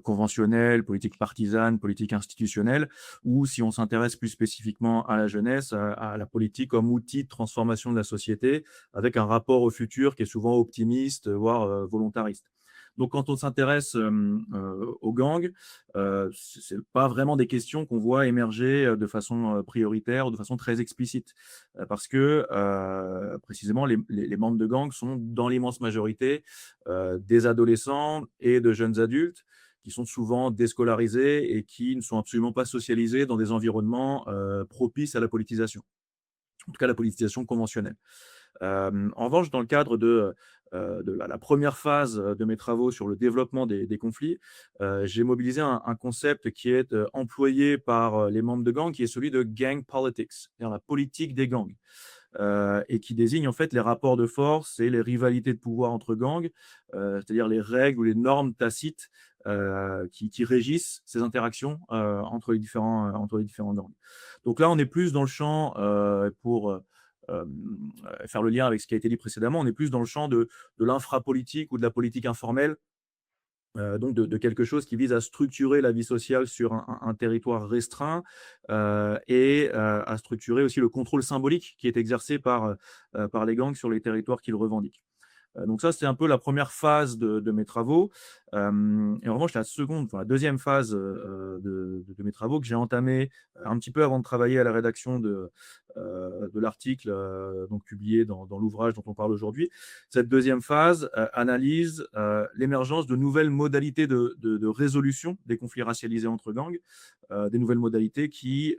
conventionnelle, politique partisane, politique institutionnelle, ou si on s'intéresse plus spécifiquement à la jeunesse, à la politique comme outil de transformation de la société, avec un rapport au futur qui est souvent optimiste, voire, volontariste. Donc quand on s'intéresse, aux gangs, c'est pas vraiment des questions qu'on voit émerger, de façon, prioritaire ou de façon très explicite. Parce que, précisément les membres de gangs sont dans l'immense majorité, des adolescents et de jeunes adultes qui sont souvent déscolarisés et qui ne sont absolument pas socialisés dans des environnements, propices à la politisation. En tout cas la politisation conventionnelle. En revanche, dans le cadre de la première phase de mes travaux sur le développement des conflits, j'ai mobilisé un concept qui est employé par les membres de gangs, qui est celui de gang politics, c'est-à-dire la politique des gangs, et qui désigne en fait les rapports de force et les rivalités de pouvoir entre gangs, c'est-à-dire les règles ou les normes tacites qui régissent ces interactions entre les différents gangs. Donc là, on est plus dans le champ, pour faire le lien avec ce qui a été dit précédemment, on est plus dans le champ de l'infrapolitique ou de la politique informelle, donc de quelque chose qui vise à structurer la vie sociale sur un territoire restreint, et à structurer aussi le contrôle symbolique qui est exercé par les gangs sur les territoires qu'ils revendiquent. Donc ça, c'était un peu la première phase de mes travaux. Et en revanche, la deuxième phase de mes travaux que j'ai entamé un petit peu avant de travailler à la rédaction de l'article donc publié dans l'ouvrage dont on parle aujourd'hui. Cette deuxième phase analyse l'émergence de nouvelles modalités de résolution des conflits racialisés entre gangs, des nouvelles modalités qui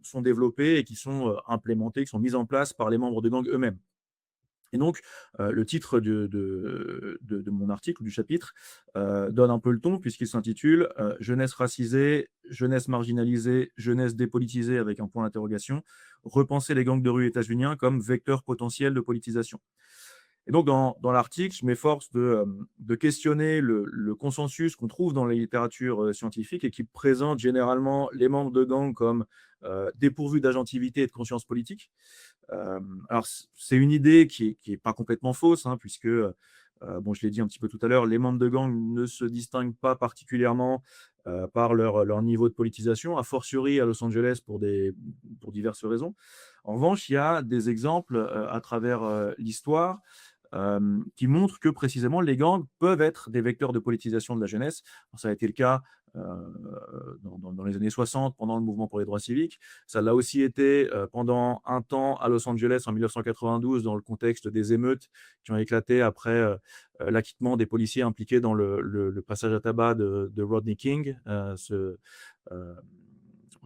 sont développées et qui sont implémentées, qui sont mises en place par les membres de gangs eux-mêmes. Et donc, le titre de mon article, du chapitre, donne un peu le ton puisqu'il s'intitule Jeunesse racisée, jeunesse marginalisée, jeunesse dépolitisée avec un point d'interrogation, repenser les gangs de rue états-uniens comme vecteur potentiel de politisation. Et donc, dans l'article, je m'efforce de questionner le consensus qu'on trouve dans la littérature scientifique et qui présente généralement les membres de gangs comme dépourvus d'agentivité et de conscience politique. Alors, c'est une idée qui est pas complètement fausse, hein, puisque, bon, je l'ai dit un petit peu tout à l'heure, les membres de gangs ne se distinguent pas particulièrement par leur niveau de politisation, a fortiori à Los Angeles pour diverses raisons. En revanche, il y a des exemples à travers l'histoire qui montrent que précisément les gangs peuvent être des vecteurs de politisation de la jeunesse. Alors, ça a été le cas dans les années 60, pendant le mouvement pour les droits civiques. Ça l'a aussi été pendant un temps à Los Angeles en 1992, dans le contexte des émeutes qui ont éclaté après l'acquittement des policiers impliqués dans le passage à tabac de Rodney King,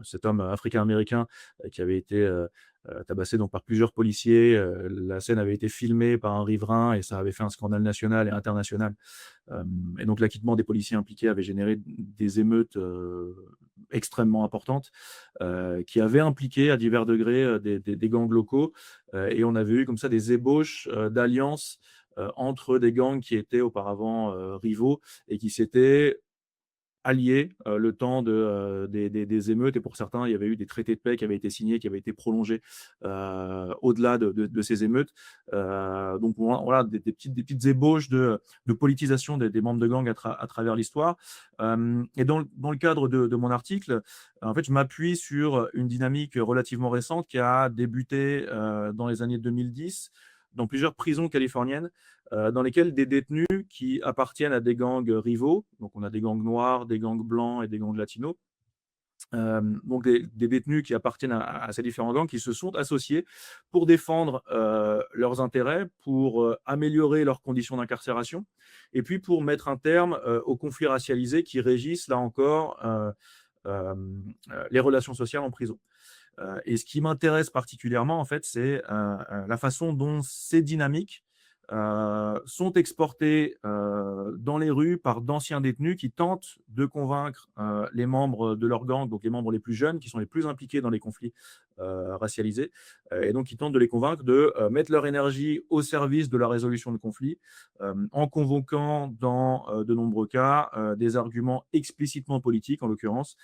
cet homme africain-américain qui avait été tabassé donc par plusieurs policiers. La scène avait été filmée par un riverain et ça avait fait un scandale national et international. Et donc l'acquittement des policiers impliqués avait généré des émeutes extrêmement importantes qui avaient impliqué à divers degrés des gangs locaux. Et on avait eu comme ça des ébauches d'alliances entre des gangs qui étaient auparavant rivaux et qui s'étaient alliés le temps des émeutes, et pour certains, il y avait eu des traités de paix qui avaient été signés, qui avaient été prolongés au-delà de ces émeutes. Donc voilà, des petites ébauches de politisation des membres de gangs à travers l'histoire. Et dans le cadre de mon article, en fait, je m'appuie sur une dynamique relativement récente qui a débuté dans les années 2010 dans plusieurs prisons californiennes, dans lesquelles des détenus qui appartiennent à des gangs rivaux, donc on a des gangs noirs, des gangs blancs et des gangs latinos, donc des détenus qui appartiennent à ces différents gangs, qui se sont associés pour défendre leurs intérêts, pour améliorer leurs conditions d'incarcération, et puis pour mettre un terme aux conflits racialisés qui régissent, là encore, les relations sociales en prison. Et ce qui m'intéresse particulièrement, en fait, c'est la façon dont ces dynamiques sont exportées dans les rues par d'anciens détenus qui tentent de convaincre les membres de leur gang, donc les membres les plus jeunes, qui sont les plus impliqués dans les conflits racialisés, et donc qui tentent de les convaincre de mettre leur énergie au service de la résolution de conflits, en convoquant dans de nombreux cas des arguments explicitement politiques, en l'occurrence,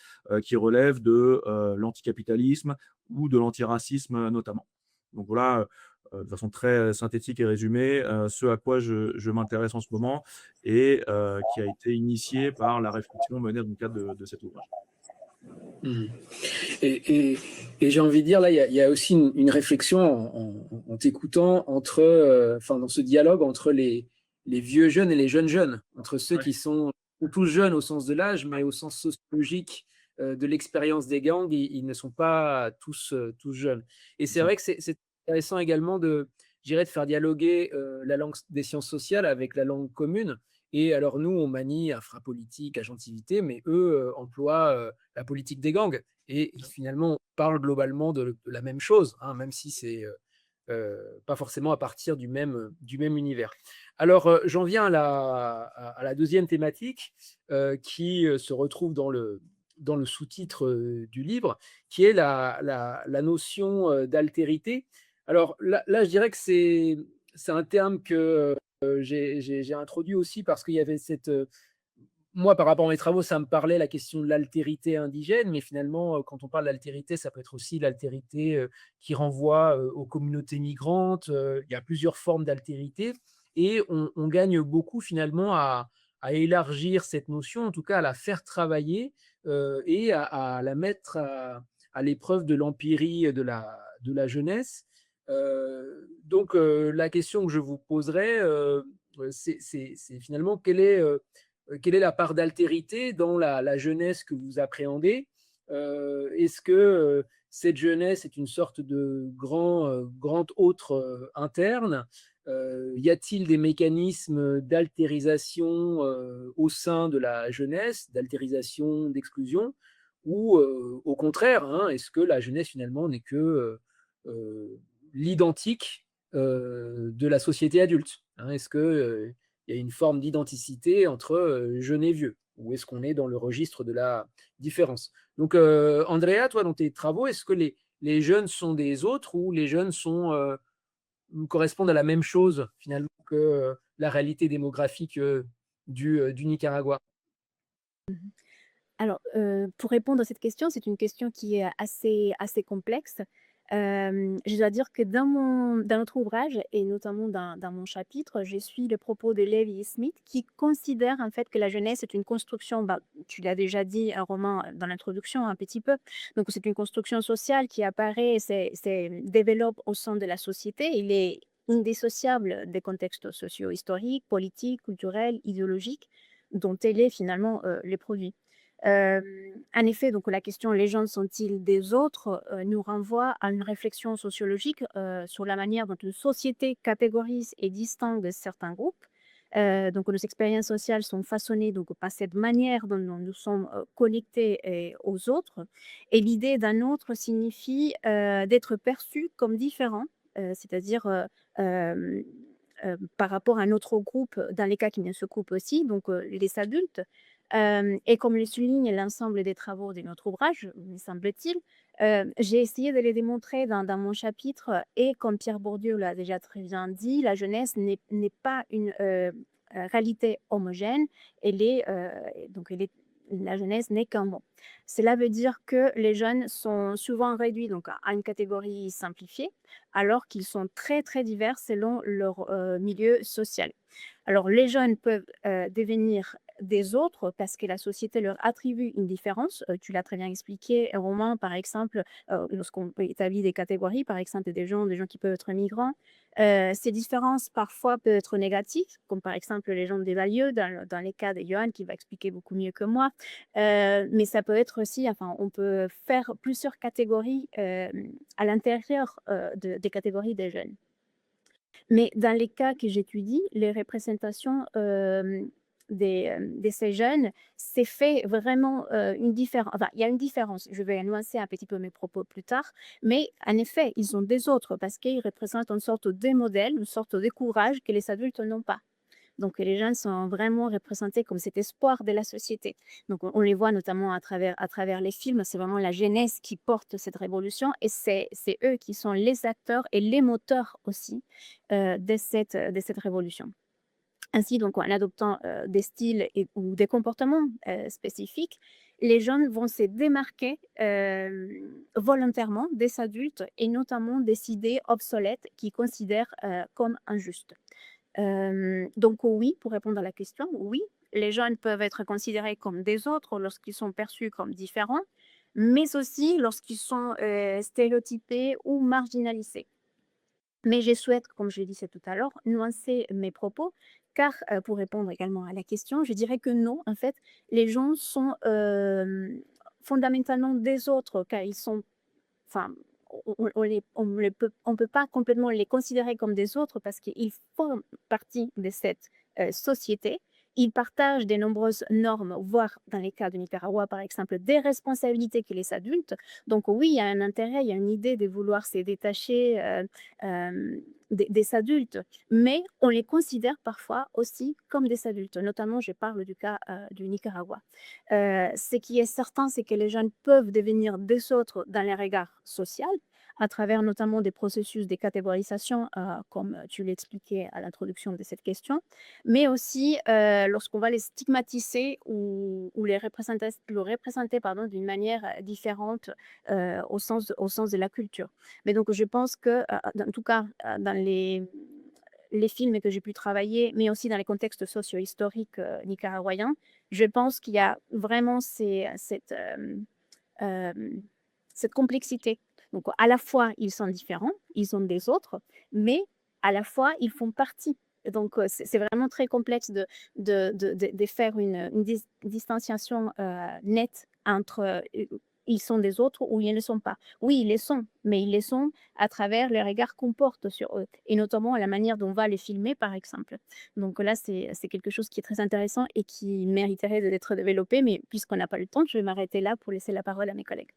qui relèvent de l'anticapitalisme ou de l'antiracisme notamment. Donc voilà, de façon très synthétique et résumée, ce à quoi je m'intéresse en ce moment et qui a été initié par la réflexion menée dans le cadre de cet ouvrage. Mmh. Et j'ai envie de dire, là, il y a aussi une réflexion en t'écoutant entre, dans ce dialogue entre les vieux jeunes et les jeunes jeunes, entre ceux qui sont tous jeunes au sens de l'âge, mais au sens sociologique de l'expérience des gangs, ils ne sont pas tous jeunes. Et c'est vrai que c'est intéressant également de faire dialoguer la langue des sciences sociales avec la langue commune. Et alors nous, on manie infrapolitique, agentivité, mais eux emploient la politique des gangs. Et finalement, on parle globalement de la même chose, hein, même si c'est pas forcément à partir du même univers. Alors, j'en viens à la deuxième thématique qui se retrouve dans le sous-titre du livre, qui est la notion d'altérité. Alors là, je dirais que c'est un terme que j'ai introduit aussi parce qu'il y avait cette… moi, par rapport à mes travaux, ça me parlait la question de l'altérité indigène, mais finalement, quand on parle d'altérité, ça peut être aussi l'altérité qui renvoie aux communautés migrantes. Il y a plusieurs formes d'altérité et on gagne beaucoup finalement à élargir cette notion, en tout cas à la faire travailler et à la mettre à l'épreuve de l'empirie de la jeunesse. Donc, la question que je vous poserai, c'est finalement quelle est la part d'altérité dans la jeunesse que vous appréhendez? Est-ce que cette jeunesse est une sorte de grand autre interne? Y a-t-il des mécanismes d'altérisation au sein de la jeunesse, d'altérisation, d'exclusion? Ou au contraire, hein, est-ce que la jeunesse finalement n'est que l'identique de la société adulte, hein? Est-ce que, il y a une forme d'identicité entre, jeunes et vieux? Ou est-ce qu'on est dans le registre de la différence? Donc, Andrea, toi, dans tes travaux, est-ce que les jeunes sont des autres ou les jeunes sont, correspondent à la même chose finalement que, la réalité démographique, du Nicaragua? Alors, pour répondre à cette question, c'est une question qui est assez complexe. Je dois dire que dans notre ouvrage et notamment dans mon chapitre, je suis le propos de Levi Smith qui considère en fait que la jeunesse est une construction, bah, tu l'as déjà dit, un roman dans l'introduction un petit peu, donc c'est une construction sociale qui apparaît, développe au sein de la société. Il est indissociable des contextes socio-historiques, politiques, culturels, idéologiques dont elle est finalement le produit. En effet, donc la question «Les jeunes sont-ils des autres?» nous renvoie à une réflexion sociologique, sur la manière dont une société catégorise et distingue certains groupes. Donc nos expériences sociales sont façonnées donc par cette manière dont nous sommes, connectés aux autres, et l'idée d'un autre signifie, d'être perçu comme différent, c'est-à-dire, hem, par rapport à un autre groupe, dans les cas qui me secouent aussi, donc les adultes. Et comme le souligne l'ensemble des travaux de notre ouvrage, me semble-t-il, j'ai essayé de les démontrer dans mon chapitre, et comme Pierre Bourdieu l'a déjà très bien dit, la jeunesse n'est pas une, réalité homogène. Elle est la jeunesse n'est qu'un mot. Cela veut dire que les jeunes sont souvent réduits donc à une catégorie simplifiée, alors qu'ils sont très, très divers selon leur, milieu social. Alors les jeunes peuvent, devenir des autres parce que la société leur attribue une différence. Tu l'as très bien expliqué, un roman, par exemple, lorsqu'on établit des catégories, par exemple, des gens qui peuvent être migrants. Ces différences, parfois, peuvent être négatives, comme par exemple les gens des banlieues, dans les cas de Johan, qui va expliquer beaucoup mieux que moi. Mais ça peut être aussi, enfin, on peut faire plusieurs catégories à l'intérieur des catégories des jeunes. Mais dans les cas que j'étudie, les représentations, de ces jeunes, c'est fait vraiment, une différence. Enfin, il y a une différence. Je vais nuancer un petit peu mes propos plus tard, mais en effet, ils sont des autres parce qu'ils représentent une sorte de modèle, une sorte de courage que les adultes n'ont pas. Donc les jeunes sont vraiment représentés comme cet espoir de la société. Donc on les voit notamment à travers les films, c'est vraiment la jeunesse qui porte cette révolution, et c'est eux qui sont les acteurs et les moteurs aussi, de cette révolution. Ainsi, donc, en adoptant des styles ou des comportements spécifiques, les jeunes vont se démarquer volontairement des adultes, et notamment des idées obsolètes qu'ils considèrent comme injustes. Donc oui, pour répondre à la question, oui, les jeunes peuvent être considérés comme des autres lorsqu'ils sont perçus comme différents, mais aussi lorsqu'ils sont stéréotypés ou marginalisés. Mais je souhaite, comme je le disais tout à l'heure, nuancer mes propos, car pour répondre également à la question, je dirais que non, en fait, les gens sont fondamentalement des autres, car ils sont, enfin, on peut pas complètement les considérer comme des autres parce qu'ils font partie de cette société. Ils partagent de nombreuses normes, voire dans les cas de Nicaragua, par exemple, des responsabilités que les adultes. Donc oui, il y a un intérêt, il y a une idée de vouloir se détacher des adultes, mais on les considère parfois aussi comme des adultes. Notamment, je parle du cas du Nicaragua. Ce qui est certain, c'est que les jeunes peuvent devenir des autres dans les regards sociaux, à travers notamment des processus de catégorisation, comme tu l'expliquais à l'introduction de cette question, mais aussi lorsqu'on va les stigmatiser ou le représenter pardon, d'une manière différente au sens de la culture. Mais donc, je pense que, en tout cas, dans les films que j'ai pu travailler, mais aussi dans les contextes socio-historiques nicaraguayens, je pense qu'il y a vraiment cette complexité Donc à la fois, ils sont différents, ils sont des autres, mais à la fois, ils font partie. Donc c'est vraiment très complexe de faire une distanciation nette entre ils sont des autres ou ils ne le sont pas. Oui, ils le sont, mais ils le sont à travers les regards qu'on porte sur eux et notamment la manière dont on va les filmer, par exemple. Donc là, c'est quelque chose qui est très intéressant et qui mériterait d'être développé, mais puisqu'on n'a pas le temps, je vais m'arrêter là pour laisser la parole à mes collègues.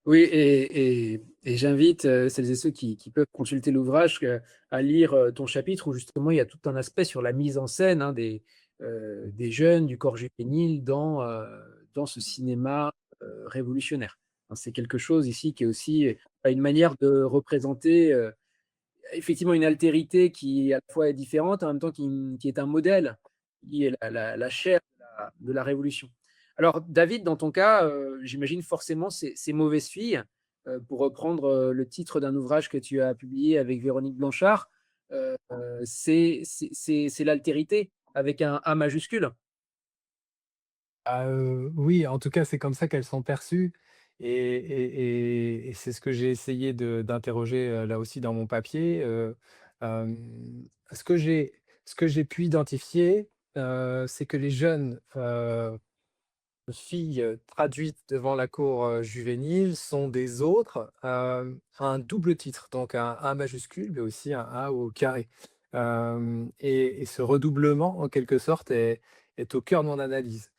Oui, et j'invite celles et ceux qui peuvent consulter l'ouvrage à lire ton chapitre où justement il y a tout un aspect sur la mise en scène des jeunes, du corps juvénile dans ce cinéma révolutionnaire. Hein, c'est quelque chose ici qui est aussi une manière de représenter effectivement une altérité qui à la fois est différente, en même temps qui est un modèle, qui est la chair de la révolution. Alors, David, dans ton cas, j'imagine forcément ces mauvaises filles, pour reprendre le titre d'un ouvrage que tu as publié avec Véronique Blanchard, c'est l'altérité avec un A majuscule. Ah, oui, en tout cas, c'est comme ça qu'elles sont perçues et c'est ce que j'ai essayé d'interroger, là aussi dans mon papier, ce que j'ai pu identifier, c'est que les jeunes, filles, traduites devant la cour, juvénile sont des autres, à un double titre, donc un A majuscule, mais aussi un A au carré. Et ce redoublement, en quelque sorte, est au cœur de mon analyse.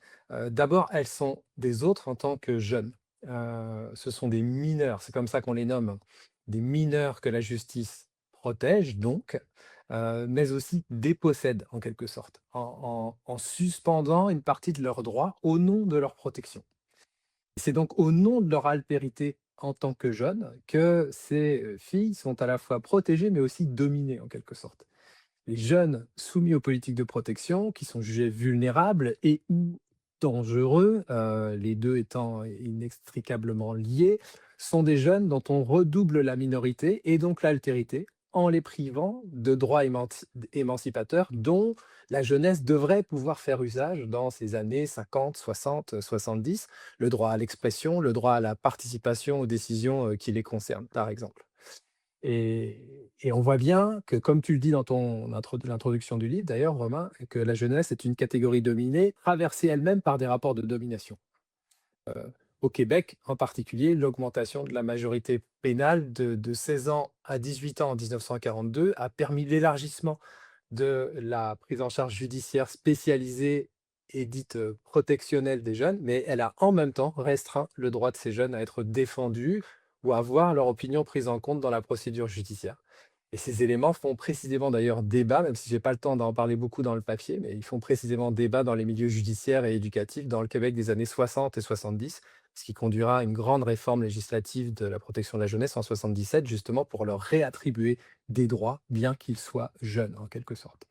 D'abord, elles sont des autres en tant que jeunes. Ce sont des mineurs, c'est comme ça qu'on les nomme, des mineurs que la justice protège donc, mais aussi dépossède en quelque sorte, en suspendant une partie de leurs droits au nom de leur protection. C'est donc au nom de leur altérité en tant que jeunes que ces filles sont à la fois protégées mais aussi dominées en quelque sorte. Les jeunes soumis aux politiques de protection, qui sont jugés vulnérables et ou dangereux, les deux étant inextricablement liés, sont des jeunes dont on redouble la minorité et donc l'altérité en les privant de droits émancipateurs dont la jeunesse devrait pouvoir faire usage dans ces années 50, 60, 70, le droit à l'expression, le droit à la participation aux décisions qui les concernent, par exemple. Et on voit bien que, comme tu le dis dans l'introduction du livre d'ailleurs, Romain, que la jeunesse est une catégorie dominée, traversée elle-même par des rapports de domination. Au Québec, en particulier, l'augmentation de la majorité pénale de 16 ans à 18 ans en 1942 a permis l'élargissement de la prise en charge judiciaire spécialisée et dite protectionnelle des jeunes, mais elle a en même temps restreint le droit de ces jeunes à être défendus ou à voir leur opinion prise en compte dans la procédure judiciaire. Et ces éléments font précisément d'ailleurs débat, même si j'ai pas le temps d'en parler beaucoup dans le papier, mais ils font précisément débat dans les milieux judiciaires et éducatifs dans le Québec des années 60 et 70, ce qui conduira à une grande réforme législative de la protection de la jeunesse en 77, justement pour leur réattribuer des droits, bien qu'ils soient jeunes, en quelque sorte.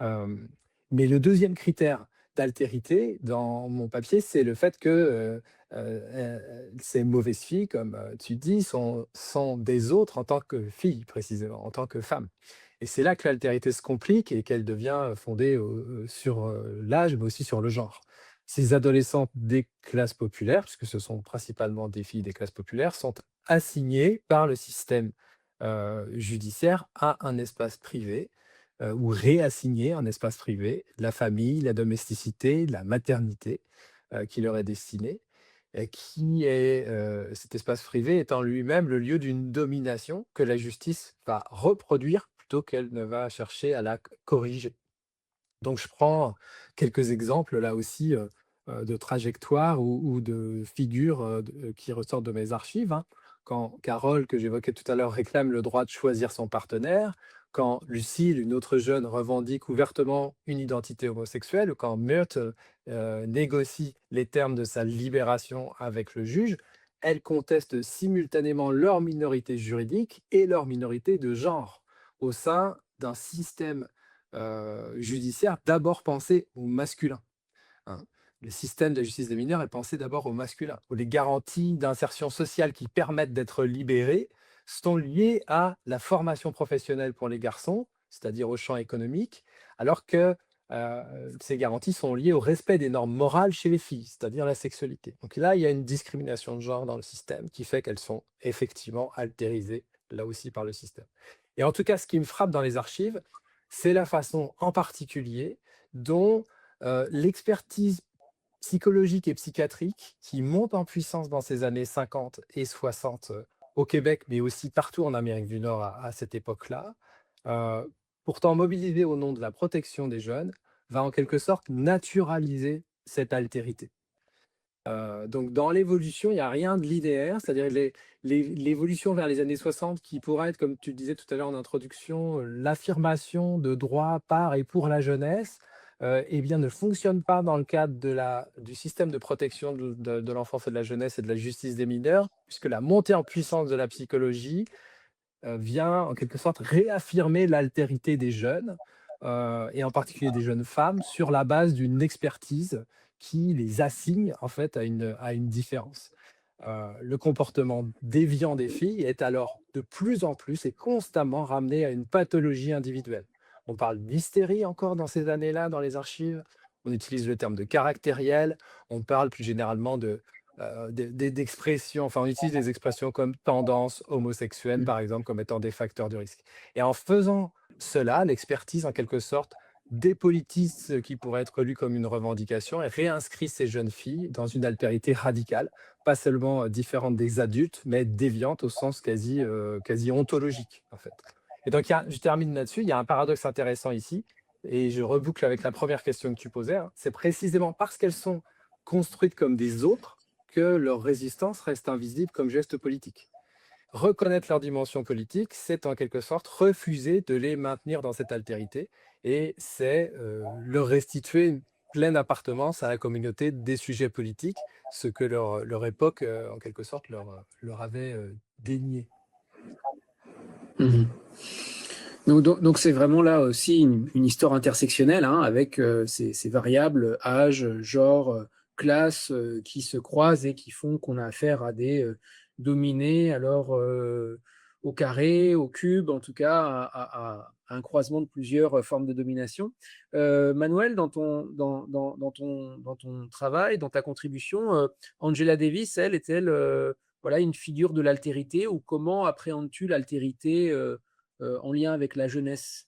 Hem, mais le deuxième critère d'altérité dans mon papier, c'est le fait que, ces mauvaises filles, comme, tu dis, sont des autres en tant que filles précisément, en tant que femmes. Et c'est là que l'altérité se complique et qu'elle devient fondée sur, l'âge, mais aussi sur le genre. Ces adolescentes des classes populaires, puisque ce sont principalement des filles des classes populaires, sont assignées par le système, judiciaire à un espace privé ou réassigner un espace privé, la famille, la domesticité, la maternité, qui leur est destiné, et qui est, cet espace privé est en lui-même le lieu d'une domination que la justice va reproduire plutôt qu'elle ne va chercher à la corriger. Donc je prends quelques exemples là aussi, de trajectoires ou de figures, qui ressortent de mes archives, hein. Quand Carole, que j'évoquais tout à l'heure, réclame le droit de choisir son partenaire, quand Lucille, une autre jeune, revendique ouvertement une identité homosexuelle, ou quand Myrtle, négocie les termes de sa libération avec le juge, elles contestent simultanément leur minorité juridique et leur minorité de genre au sein d'un système judiciaire d'abord pensé au masculin, hein. Le système de la justice des mineurs est pensé d'abord au masculin, où les garanties d'insertion sociale qui permettent d'être libérés sont liées à la formation professionnelle pour les garçons, c'est-à-dire au champ économique, alors que ces garanties sont liées au respect des normes morales chez les filles, c'est-à-dire la sexualité. Donc là, il y a une discrimination de genre dans le système qui fait qu'elles sont effectivement altérisées, là aussi, par le système. Et en tout cas, ce qui me frappe dans les archives, c'est la façon en particulier dont l'expertise psychologique et psychiatrique qui monte en puissance dans ces années 50 et 60 au Québec, mais aussi partout en Amérique du Nord à cette époque-là, euh, pourtant mobilisée au nom de la protection des jeunes, va en quelque sorte naturaliser cette altérité. Donc dans l'évolution, il n'y a rien de linéaire, c'est-à-dire l'évolution vers les années 60 qui pourrait être, comme tu disais tout à l'heure en introduction, l'affirmation de droits par et pour la jeunesse, eh bien, ne fonctionne pas dans le cadre du système de protection de l'enfance et de la jeunesse et de la justice des mineurs, puisque la montée en puissance de la psychologie vient en quelque sorte réaffirmer l'altérité des jeunes, et en particulier des jeunes femmes, sur la base d'une expertise qui les assigne en fait à une différence. Le comportement déviant des filles est alors de plus en plus et constamment ramené à une pathologie individuelle. On parle d'hystérie encore dans ces années-là, dans les archives. On utilise le terme de caractériel. On parle plus généralement d'expressions, enfin on utilise des expressions comme tendance homosexuelle, par exemple, comme étant des facteurs de risque. Et en faisant cela, l'expertise, en quelque sorte, dépolitise ce qui pourrait être lu comme une revendication et réinscrit ces jeunes filles dans une altérité radicale, pas seulement différente des adultes, mais déviante au sens quasi ontologique, en fait. Et donc, je termine là-dessus, il y a un paradoxe intéressant ici, et je reboucle avec la première question que tu posais, hein. C'est précisément parce qu'elles sont construites comme des autres que leur résistance reste invisible comme geste politique. Reconnaître leur dimension politique, c'est en quelque sorte refuser de les maintenir dans cette altérité et c'est leur restituer une pleine appartenance à la communauté des sujets politiques, ce que leur époque, en quelque sorte, leur avait dénié. Mhm. Donc c'est vraiment là aussi une histoire intersectionnelle, hein, avec ces variables, âge, genre, classe, qui se croisent et qui font qu'on a affaire à des dominés, alors au carré, au cube, en tout cas à un croisement de plusieurs formes de domination. Manuel, dans ton travail, dans ta contribution, Angela Davis, elle, est-elle voilà, une figure de l'altérité, ou comment appréhendes-tu l'altérité en lien avec la jeunesse?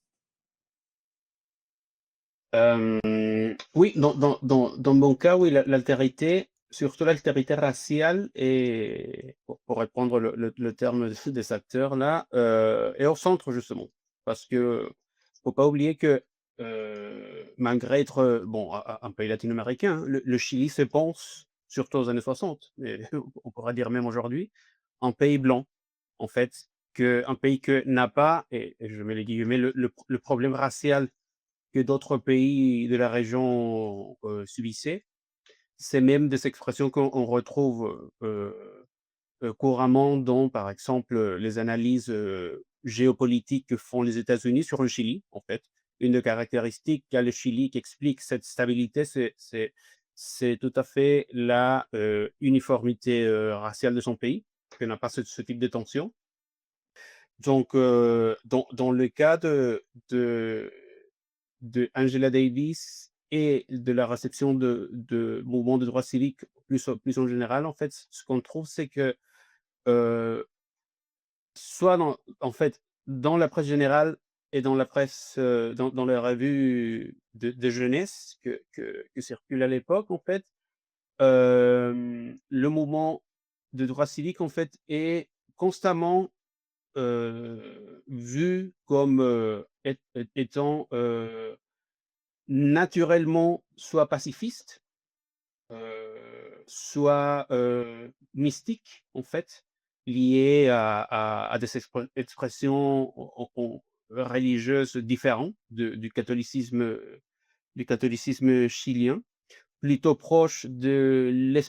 Oui, dans mon cas, oui, l'altérité, surtout l'altérité raciale, et pour reprendre le terme des acteurs là, est au centre justement. Parce que faut pas oublier que malgré être bon, un pays latino-américain, hein, le Chili se pense, surtout aux années 60, mais on pourrait dire même aujourd'hui, un pays blanc, en fait, un pays que n'a pas, et je mets les guillemets, le problème racial que d'autres pays de la région subissaient. C'est même des expressions qu'on retrouve couramment dans, par exemple, les analyses géopolitiques que font les États-Unis sur le Chili, en fait. Une des caractéristiques qu'a le Chili qui explique cette stabilité, c'est tout à fait la uniformité raciale de son pays, qui n'a pas ce type de tension. Donc, dans le cas de Angela Davis et de la réception de mouvements de droits civiques plus en général, en fait, ce qu'on trouve, c'est que euh, soit en fait, dans la presse générale et dans la presse, dans les revues de jeunesse que circulent à l'époque, en fait, le mouvement de droits civiques, en fait, est constamment vu comme étant naturellement soit pacifiste, soit mystique, en fait, lié à des expressions religieuses différentes du catholicisme chilien, plutôt proche de la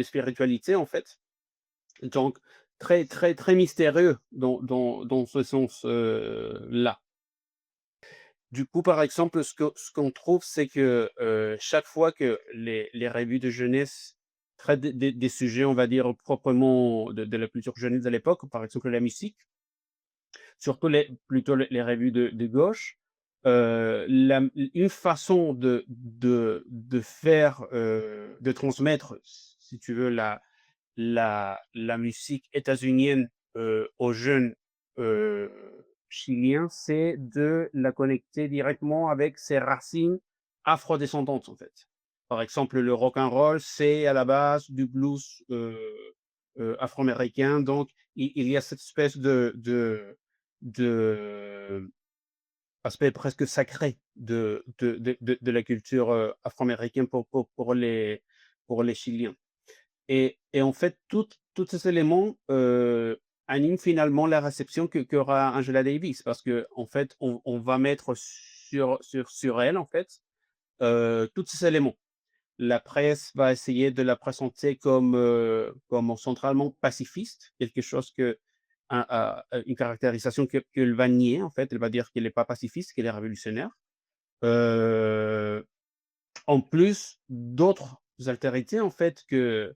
spiritualité, en fait. Donc, très, très, très mystérieux dans ce sens-là. Du coup, par exemple, ce qu'on trouve, c'est que chaque fois que les revues de jeunesse traitent des sujets, on va dire, proprement de la culture jeunesse de l'époque, par exemple la musique, surtout plutôt les revues de gauche, une façon de faire, de transmettre, si tu veux, la musique états-unienne aux jeunes euh, chiliens, c'est de la connecter directement avec ses racines afrodescendantes, en fait. Par exemple, le rock and roll, c'est à la base du blues afro-américain. Donc, il y a cette espèce de aspect presque sacré de la culture afro-américaine pour les Chiliens. Et en fait, tous ces éléments animent finalement la réception qu'aura Angela Davis, parce que en fait, on va mettre sur elle, en fait, tous ces éléments. La presse va essayer de la présenter comme centralement pacifiste, quelque chose une caractérisation qu'elle va nier, en fait. Elle va dire qu'elle n'est pas pacifiste, qu'elle est révolutionnaire. Euh, En plus d'autres altérités, en fait, que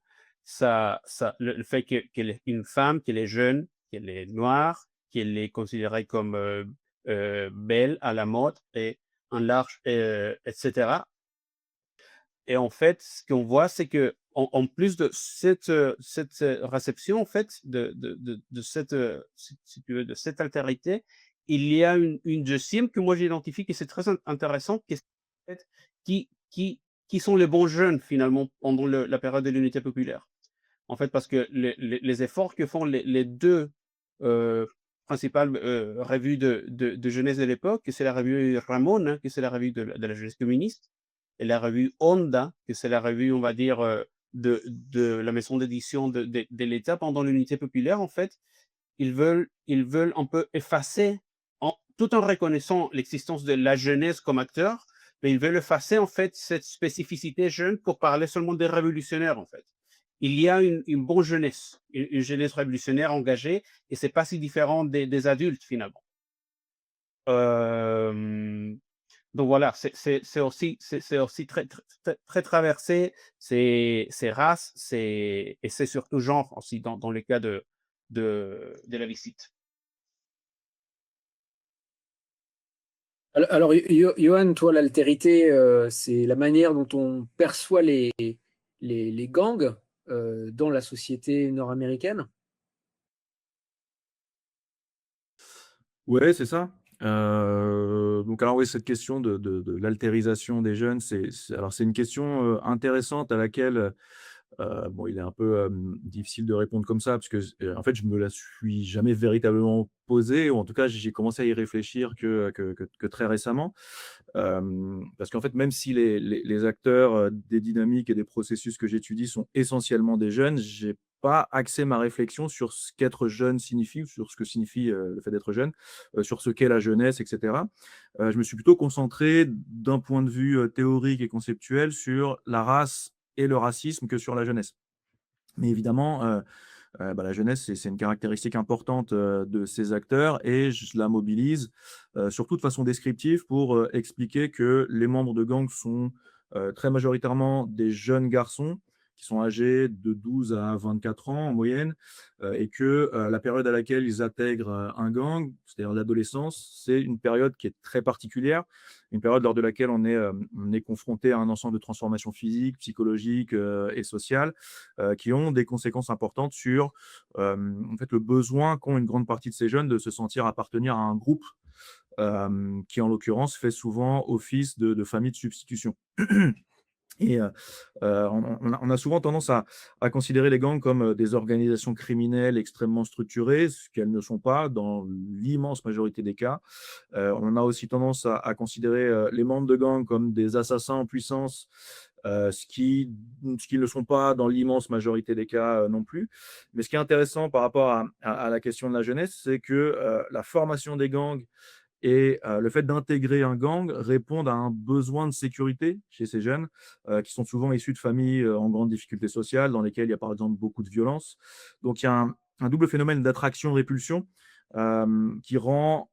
le fait qu'elle est une femme, qu'elle est jeune, qu'elle est noire, qu'elle est considérée comme belle, à la mode et en large, etc. Et en fait, ce qu'on voit, c'est que en plus de cette réception, en fait, de cette, si tu veux, de cette altérité, il y a une deuxième que moi j'identifie, et c'est très intéressant, qui est en fait, qui, qui, qui sont les bons jeunes finalement pendant la période de l'unité populaire. En fait, parce que les efforts que font les deux euh, principales revues de jeunesse de l'époque, que c'est la revue Ramon, hein, que c'est la revue de la jeunesse communiste, et la revue Onda, que c'est la revue, on va dire, de la maison d'édition de l'État pendant l'unité populaire, en fait, ils veulent un peu effacer, tout en reconnaissant l'existence de la jeunesse comme acteur, mais ils veulent effacer, en fait, cette spécificité jeune pour parler seulement des révolutionnaires, en fait. Il y a une bonne jeunesse, une jeunesse révolutionnaire engagée, et c'est pas si différent des adultes, finalement. Euh, donc voilà, c'est aussi très traversé, c'est race, et c'est surtout genre aussi dans le cas de la visite. Alors, Johan, toi, l'altérité, c'est la manière dont on perçoit les gangs dans la société nord-américaine. Ouais, c'est ça. Donc alors oui, cette question de l'altérisation des jeunes, alors c'est une question, intéressante à laquelle, bon, il est un peu, difficile de répondre comme ça parce que en fait, je me la suis jamais véritablement posée ou en tout cas, j'ai commencé à y réfléchir que très récemment. Parce qu'en fait, même si les acteurs, des dynamiques et des processus que j'étudie sont essentiellement des jeunes, j'ai pas axé ma réflexion sur ce qu'être jeune signifie ou sur ce que signifie, le fait d'être jeune, sur ce qu'est la jeunesse et cetera. Je me suis plutôt concentré d'un point de vue, théorique et conceptuel sur la race et le racisme que sur la jeunesse. Mais évidemment, bah, la jeunesse, c'est une caractéristique importante, de ces acteurs et je la mobilise, surtout de façon descriptive pour, expliquer que les membres de gangs sont, très majoritairement des jeunes garçons qui sont âgés de 12 à 24 ans en moyenne, et que, la période à laquelle ils intègrent, un gang, c'est-à-dire l'adolescence, c'est une période qui est très particulière, une période lors de laquelle on est confronté à un ensemble de transformations physiques, psychologiques, et sociales, qui ont des conséquences importantes sur, en fait, le besoin qu'ont une grande partie de ces jeunes de se sentir appartenir à un groupe, qui en l'occurrence fait souvent office de famille de substitution. Et on a souvent tendance à considérer les gangs comme, des organisations criminelles extrêmement structurées, ce qu'elles ne sont pas dans l'immense majorité des cas. On a aussi tendance à considérer, les membres de gangs comme des assassins en puissance, ce qui ne le sont pas dans l'immense majorité des cas, non plus. Mais ce qui est intéressant par rapport à la question de la jeunesse, c'est que, la formation des gangs et le fait d'intégrer un gang répondent à un besoin de sécurité chez ces jeunes, qui sont souvent issus de familles, en grande difficulté sociale, dans lesquelles il y a par exemple beaucoup de violence. Donc il y a un double phénomène d'attraction-répulsion, qui rend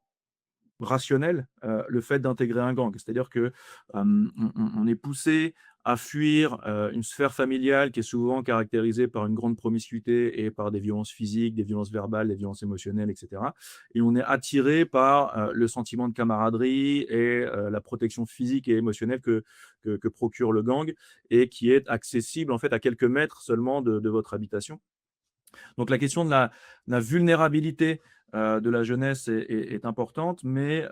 rationnel, le fait d'intégrer un gang. C'est-à-dire que, on est poussé à fuir une sphère familiale qui est souvent caractérisée par une grande promiscuité et par des violences physiques, des violences verbales, des violences émotionnelles, etc. Et on est attiré par le sentiment de camaraderie et la protection physique et émotionnelle que procure le gang et qui est accessible en fait à quelques mètres seulement de votre habitation. Donc la question de la vulnérabilité de la jeunesse est importante, mais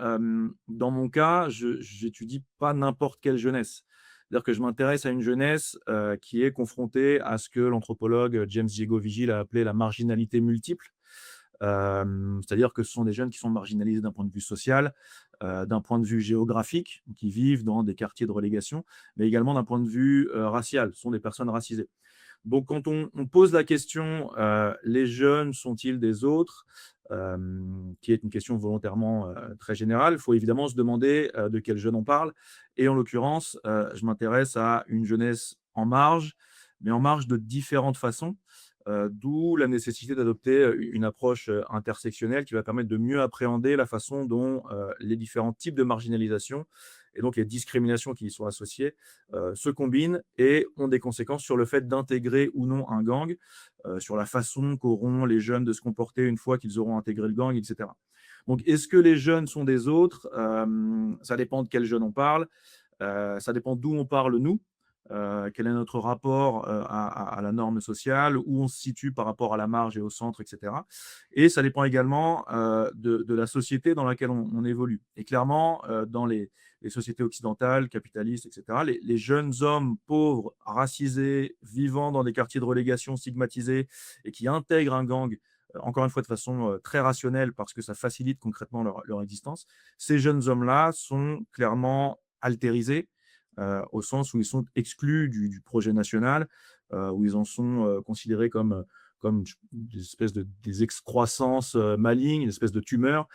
dans mon cas, je j'étudie pas n'importe quelle jeunesse. C'est-à-dire que je m'intéresse à une jeunesse qui est confrontée à ce que l'anthropologue James Diego Vigil a appelé la marginalité multiple. C'est-à-dire que ce sont des jeunes qui sont marginalisés d'un point de vue social, d'un point de vue géographique, qui vivent dans des quartiers de relégation, mais également d'un point de vue racial. Ce sont des personnes racisées. Donc, quand on pose la question, les jeunes sont-ils des autres, qui est une question volontairement très générale, il faut évidemment se demander de quels jeunes on parle. Et en l'occurrence, je m'intéresse à une jeunesse en marge, mais en marge de différentes façons, d'où la nécessité d'adopter une approche intersectionnelle qui va permettre de mieux appréhender la façon dont les différents types de marginalisation et donc les discriminations qui y sont associées se combinent et ont des conséquences sur le fait d'intégrer ou non un gang, sur la façon qu'auront les jeunes de se comporter une fois qu'ils auront intégré le gang, etc. Donc, est-ce que les jeunes sont des autres? Ça dépend de quels jeunes on parle, ça dépend d'où on parle nous, quel est notre rapport à la norme sociale, où on se situe par rapport à la marge et au centre, etc. Et ça dépend également de la société dans laquelle on évolue. Et clairement, dans les sociétés occidentales, capitalistes, etc., les jeunes hommes pauvres, racisés, vivant dans des quartiers de relégation stigmatisés et qui intègrent un gang, encore une fois de façon très rationnelle parce que ça facilite concrètement leur existence, ces jeunes hommes-là sont clairement altérisés, au sens où ils sont exclus du projet national, où ils en sont considérés comme des espèces des excroissances malignes, une espèce de tumeur,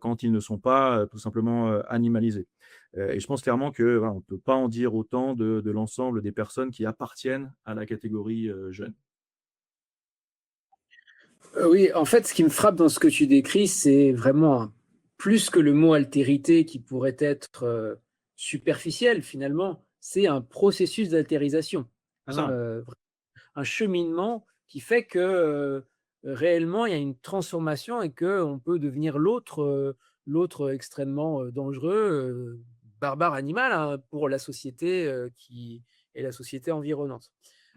quand ils ne sont pas tout simplement animalisés. Et je pense clairement que voilà, on ne peut pas en dire autant de l'ensemble des personnes qui appartiennent à la catégorie jeune. Oui, en fait, ce qui me frappe dans ce que tu décris, c'est vraiment plus que le mot altérité qui pourrait être superficiel finalement, c'est un processus d'altérisation, hein, Ça. un cheminement qui fait que réellement il y a une transformation et qu'on peut devenir l'autre extrêmement dangereux, barbare animal hein, pour la société qui est la société environnante.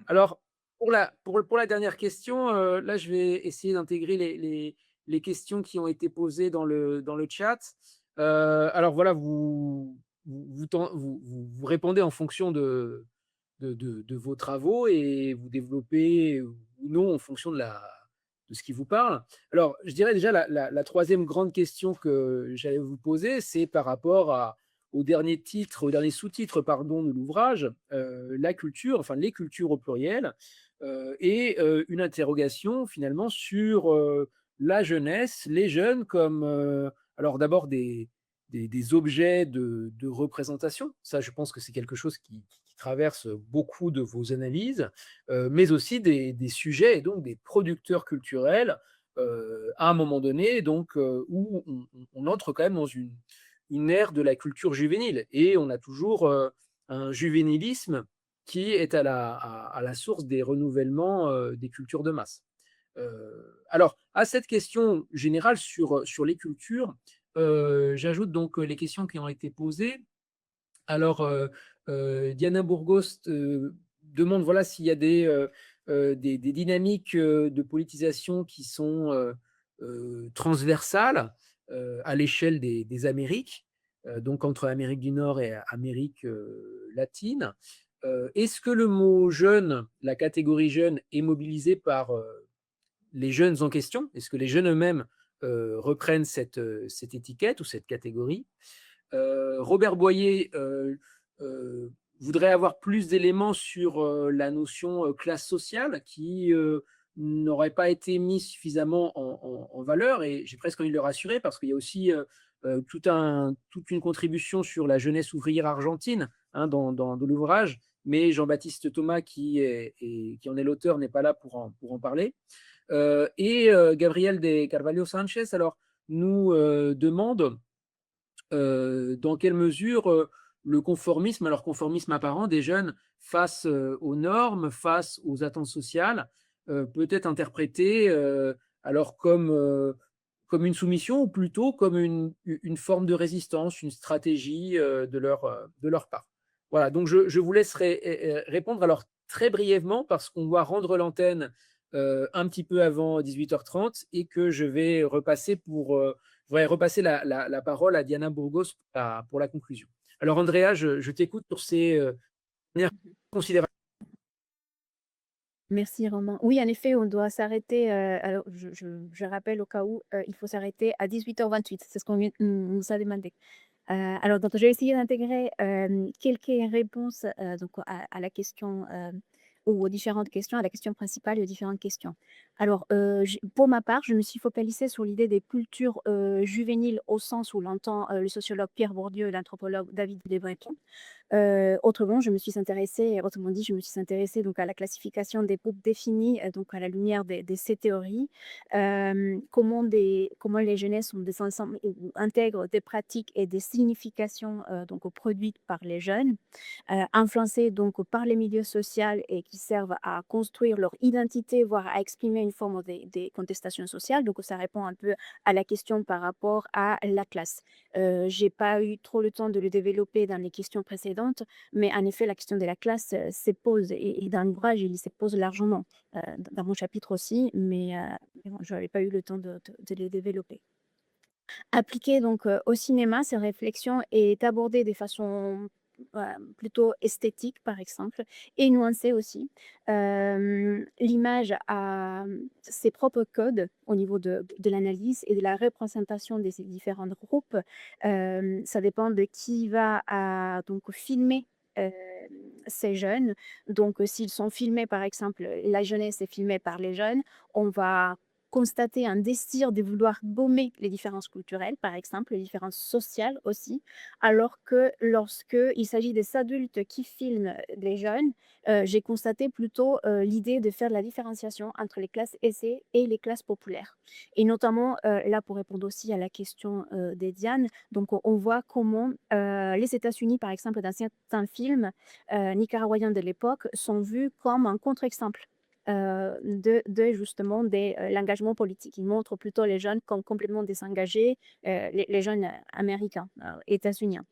Alors, pour la dernière question, là, je vais essayer d'intégrer les questions qui ont été posées dans le chat. Alors voilà, vous répondez en fonction de vos travaux et vous développez ou non en fonction de ce qui vous parle. Alors, je dirais déjà la troisième grande question que j'allais vous poser, c'est par rapport au dernier titre, au dernier sous-titre, pardon, de l'ouvrage, la culture, enfin les cultures au pluriel, et une interrogation finalement sur la jeunesse, les jeunes comme, alors d'abord des objets de représentation. Ça, je pense que c'est quelque chose qui traverse beaucoup de vos analyses, mais aussi des sujets et donc des producteurs culturels à un moment donné, donc où on entre quand même dans une ère de la culture juvénile et on a toujours un juvénilisme qui est à la source des renouvellements des cultures de masse. Alors, à cette question générale sur les cultures, j'ajoute donc les questions qui ont été posées. Alors, Diana Burgos demande voilà, s'il y a des dynamiques de politisation qui sont transversales à l'échelle des Amériques, donc entre Amérique du Nord et Amérique latine. Est-ce que le mot jeune, la catégorie jeune, est mobilisée par les jeunes en question? Est-ce que les jeunes eux-mêmes reprennent cette étiquette ou cette catégorie? Robert Boyer voudrait avoir plus d'éléments sur la notion classe sociale qui n'aurait pas été mise suffisamment en valeur et j'ai presque envie de le rassurer parce qu'il y a aussi toute une contribution sur la jeunesse ouvrière argentine hein, dans l'ouvrage, mais Jean-Baptiste Thomas qui en est l'auteur n'est pas là pour en parler. Et Gabriel de Carvalho Sanchez alors, nous demande dans quelle mesure le conformisme, alors conformisme apparent des jeunes face aux normes, face aux attentes sociales, peut être interprété alors comme une soumission ou plutôt comme une forme de résistance, une stratégie de leur part. Voilà, donc je vous laisse répondre alors très brièvement parce qu'on doit rendre l'antenne un petit peu avant 18h30 et que je vais repasser la parole à Diana Burgos pour la conclusion. Alors Andrea, je t'écoute pour ces dernières considérations. Merci Romain. Oui, en effet, on doit s'arrêter, alors je rappelle au cas où, il faut s'arrêter à 18h28, c'est ce qu'on nous a demandé. Alors donc je vais essayer d'intégrer, quelques réponses, donc à la question, ou aux différentes questions, à la question principale et aux différentes questions. Alors, pour ma part, je me suis focalisée sur l'idée des cultures, juvéniles au sens où l'entend, le sociologue Pierre Bourdieu et l'anthropologue David Lebreton. Autrement dit, je me suis intéressée donc à la classification des groupes définis, donc à la lumière de ces théories. Comment les jeunesses sont des ensembles ou intègrent des pratiques et des significations, donc produites par les jeunes, influencées donc par les milieux sociaux et qui servent à construire leur identité, voire à exprimer une forme des contestations sociales. Donc ça répond un peu à la question par rapport à la classe. J'ai pas eu trop le temps de le développer dans les questions précédentes, mais en effet, la question de la classe se pose et dans l'ouvrage, il se pose largement, dans mon chapitre aussi, mais bon, je n'avais pas eu le temps de le développer. Appliquée donc au cinéma, cette réflexion est abordée de façon plutôt esthétique, par exemple, et nuancée aussi. L'image a ses propres codes au niveau de l'analyse et de la représentation de ces différents groupes. Ça dépend de qui va donc filmer ces jeunes. Donc, s'ils sont filmés, par exemple, la jeunesse est filmée par les jeunes, on va constater un désir de vouloir gommer les différences culturelles, par exemple, les différences sociales aussi, alors que lorsqu'il s'agit des adultes qui filment les jeunes, j'ai constaté plutôt l'idée de faire de la différenciation entre les classes aisées et les classes populaires. Et notamment, là, pour répondre aussi à la question d'Ediane, donc on voit comment les États-Unis, par exemple, dans certains films nicaraguayens de l'époque, sont vus comme un contre-exemple justement l'engagement politique. Ils montrent plutôt les jeunes comme complètement désengagés, les jeunes américains, états-uniens.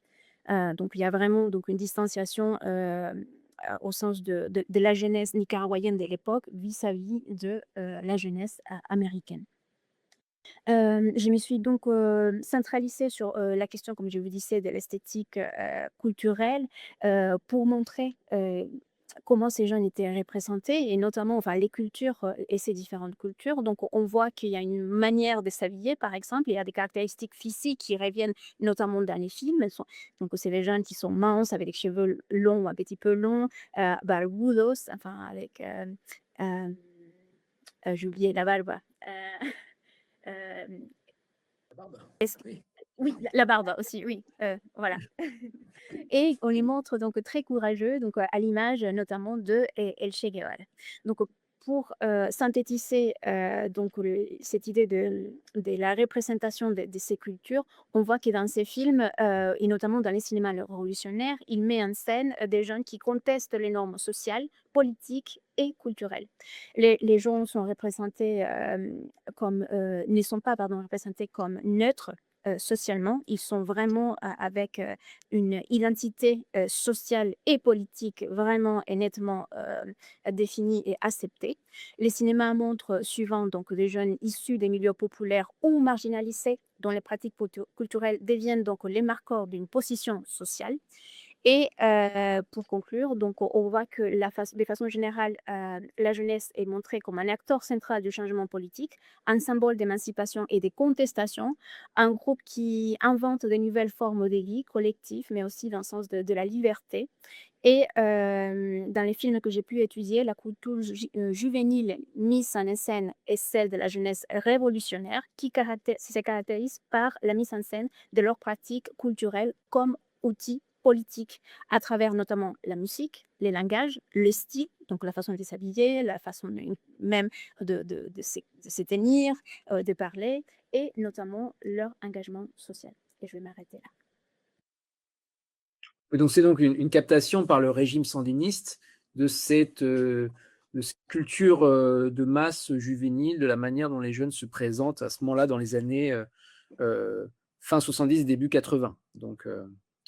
Donc il y a vraiment donc une distanciation au sens de la jeunesse nicaraguayenne de l'époque vis-à-vis de la jeunesse américaine. Je me suis donc centralisée sur la question, comme je vous disais, de l'esthétique culturelle pour montrer comment ces jeunes étaient représentés et notamment enfin, les cultures et ces différentes cultures. Donc, on voit qu'il y a une manière de s'habiller, par exemple. Il y a des caractéristiques physiques qui reviennent notamment dans les films. Donc, c'est les jeunes qui sont minces, avec les cheveux longs, un petit peu longs, barbudos, enfin, avec... j'ai oublié la barbe. Euh, est-ce Oui. Oui, la barbe aussi, oui, voilà. Et on les montre donc très courageux, donc à l'image notamment de El Che Guevara. Donc pour synthétiser donc cette idée de la représentation de ces cultures, on voit que dans ces films, et notamment dans les cinémas révolutionnaires, il met en scène des jeunes qui contestent les normes sociales, politiques et culturelles. Les gens sont représentés ne sont pas représentés comme neutres socialement. Ils sont vraiment avec une identité sociale et politique vraiment et nettement définie et acceptée. Les cinémas montrent suivant donc des jeunes issus des milieux populaires ou marginalisés dont les pratiques culturelles deviennent donc les marqueurs d'une position sociale. Et pour conclure, donc on voit que de façon générale, la jeunesse est montrée comme un acteur central du changement politique, un symbole d'émancipation et de contestation, un groupe qui invente de nouvelles formes de vie collective, mais aussi dans le sens de la liberté. Et dans les films que j'ai pu étudier, la culture juvénile mise en scène est celle de la jeunesse révolutionnaire qui se caractérise par la mise en scène de leurs pratiques culturelles comme outils politiques à travers notamment la musique, les langages, le style, donc la façon de s'habiller, la façon même de se tenir, de parler et notamment leur engagement social. Et je vais m'arrêter là. Et donc c'est donc une captation par le régime sandiniste de cette culture de masse juvénile, de la manière dont les jeunes se présentent à ce moment-là dans les années fin 70, début 80. Donc,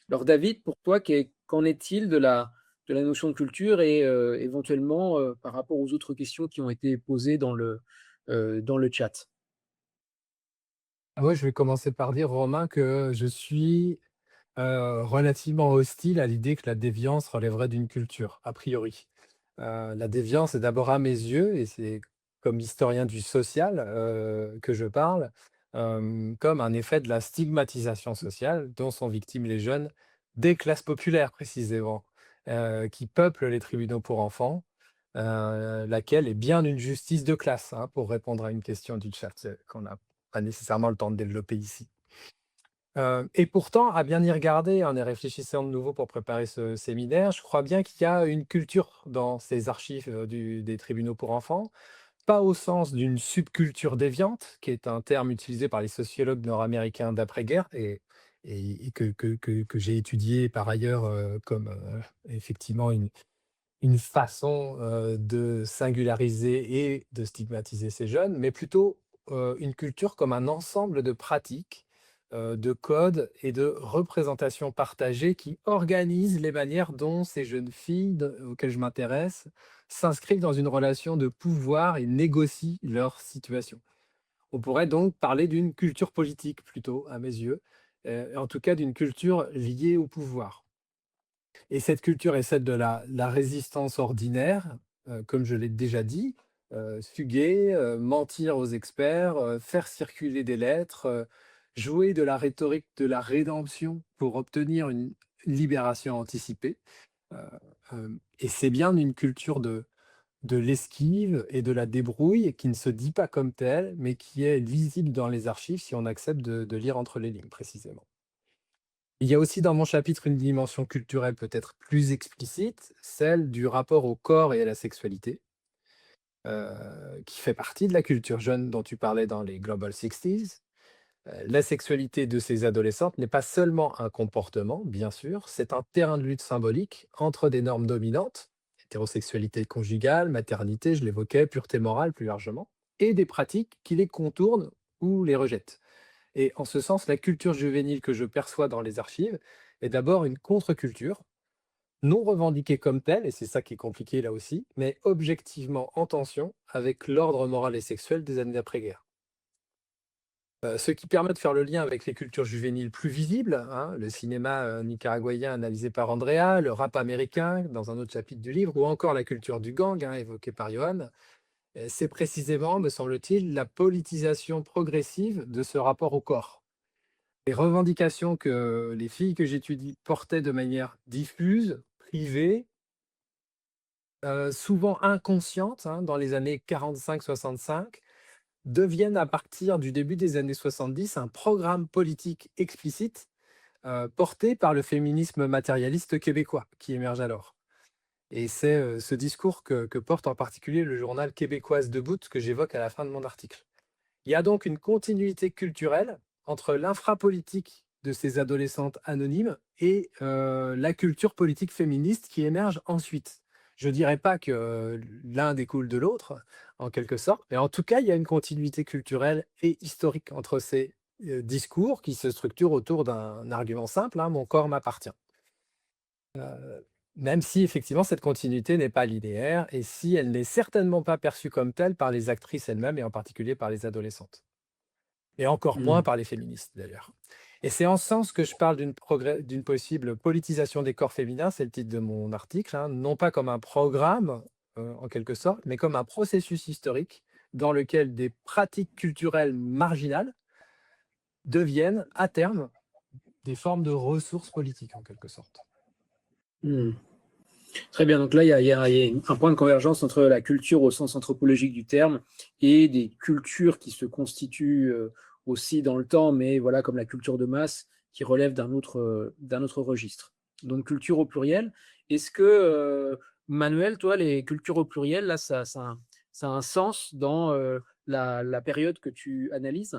alors David, pour toi, qu'en est-il de la notion de culture et éventuellement par rapport aux autres questions qui ont été posées dans le chat? Ah ouais, je vais commencer par dire, Romain, que je suis relativement hostile à l'idée que la déviance relèverait d'une culture, a priori. La déviance est d'abord à mes yeux, et c'est comme historien du social que je parle, comme un effet de la stigmatisation sociale dont sont victimes les jeunes des classes populaires précisément, qui peuplent les tribunaux pour enfants, laquelle est bien une justice de classe, hein, pour répondre à une question du chat qu'on n'a pas nécessairement le temps de développer ici. Et pourtant, à bien y regarder, en y réfléchissant de nouveau pour préparer ce séminaire, je crois bien qu'il y a une culture dans ces archives des tribunaux pour enfants, pas au sens d'une subculture déviante, qui est un terme utilisé par les sociologues nord-américains d'après-guerre et que j'ai étudié par ailleurs comme effectivement une façon de singulariser et de stigmatiser ces jeunes, mais plutôt une culture comme un ensemble de pratiques, de codes et de représentations partagées qui organisent les manières dont ces jeunes filles auxquelles je m'intéresse s'inscrivent dans une relation de pouvoir et négocient leur situation. On pourrait donc parler d'une culture politique plutôt, à mes yeux, en tout cas d'une culture liée au pouvoir. Et cette culture est celle de la résistance ordinaire, comme je l'ai déjà dit, fuguer, mentir aux experts, faire circuler des lettres, jouer de la rhétorique de la rédemption pour obtenir une libération anticipée. Heu, et c'est bien une culture de l'esquive et de la débrouille qui ne se dit pas comme telle, mais qui est visible dans les archives si on accepte de lire entre les lignes précisément. Il y a aussi dans mon chapitre une dimension culturelle peut-être plus explicite, celle du rapport au corps et à la sexualité, qui fait partie de la culture jeune dont tu parlais dans les Global 60s. La sexualité de ces adolescentes n'est pas seulement un comportement, bien sûr, c'est un terrain de lutte symbolique entre des normes dominantes, hétérosexualité conjugale, maternité, je l'évoquais, pureté morale plus largement, et des pratiques qui les contournent ou les rejettent. Et en ce sens, la culture juvénile que je perçois dans les archives est d'abord une contre-culture, non revendiquée comme telle, et c'est ça qui est compliqué là aussi, mais objectivement en tension avec l'ordre moral et sexuel des années d'après-guerre. Ce qui permet de faire le lien avec les cultures juvéniles plus visibles, hein, le cinéma nicaraguayen analysé par Andrea, le rap américain dans un autre chapitre du livre, ou encore la culture du gang, hein, évoquée par Johan, c'est précisément, me semble-t-il, la politisation progressive de ce rapport au corps. Les revendications que les filles que j'étudie portaient de manière diffuse, privée, souvent inconsciente, hein, dans les années 45-65, deviennent à partir du début des années 70 un programme politique explicite, porté par le féminisme matérialiste québécois qui émerge alors. Et c'est, ce discours que porte en particulier le journal Québécoise Debout que j'évoque à la fin de mon article. Il y a donc une continuité culturelle entre l'infrapolitique de ces adolescentes anonymes et la culture politique féministe qui émerge ensuite. Je ne dirais pas que l'un découle de l'autre, en quelque sorte, mais en tout cas, il y a une continuité culturelle et historique entre ces discours qui se structurent autour d'un argument simple, hein, mon corps m'appartient. Même si effectivement cette continuité n'est pas linéaire et si elle n'est certainement pas perçue comme telle par les actrices elles-mêmes et en particulier par les adolescentes. Et encore moins Mmh. par les féministes d'ailleurs. Et c'est en ce sens que je parle d'une possible politisation des corps féminins, c'est le titre de mon article, hein, non pas comme un programme en quelque sorte, mais comme un processus historique dans lequel des pratiques culturelles marginales deviennent à terme des formes de ressources politiques en quelque sorte. Mmh. Très bien, donc là, il y a un point de convergence entre la culture au sens anthropologique du terme et des cultures qui se constituent aussi dans le temps, mais voilà, comme la culture de masse qui relève d'un autre registre. Donc, culture au pluriel. Est-ce que, Manuel, toi, les cultures au pluriel, là, ça a un sens dans la période que tu analyses?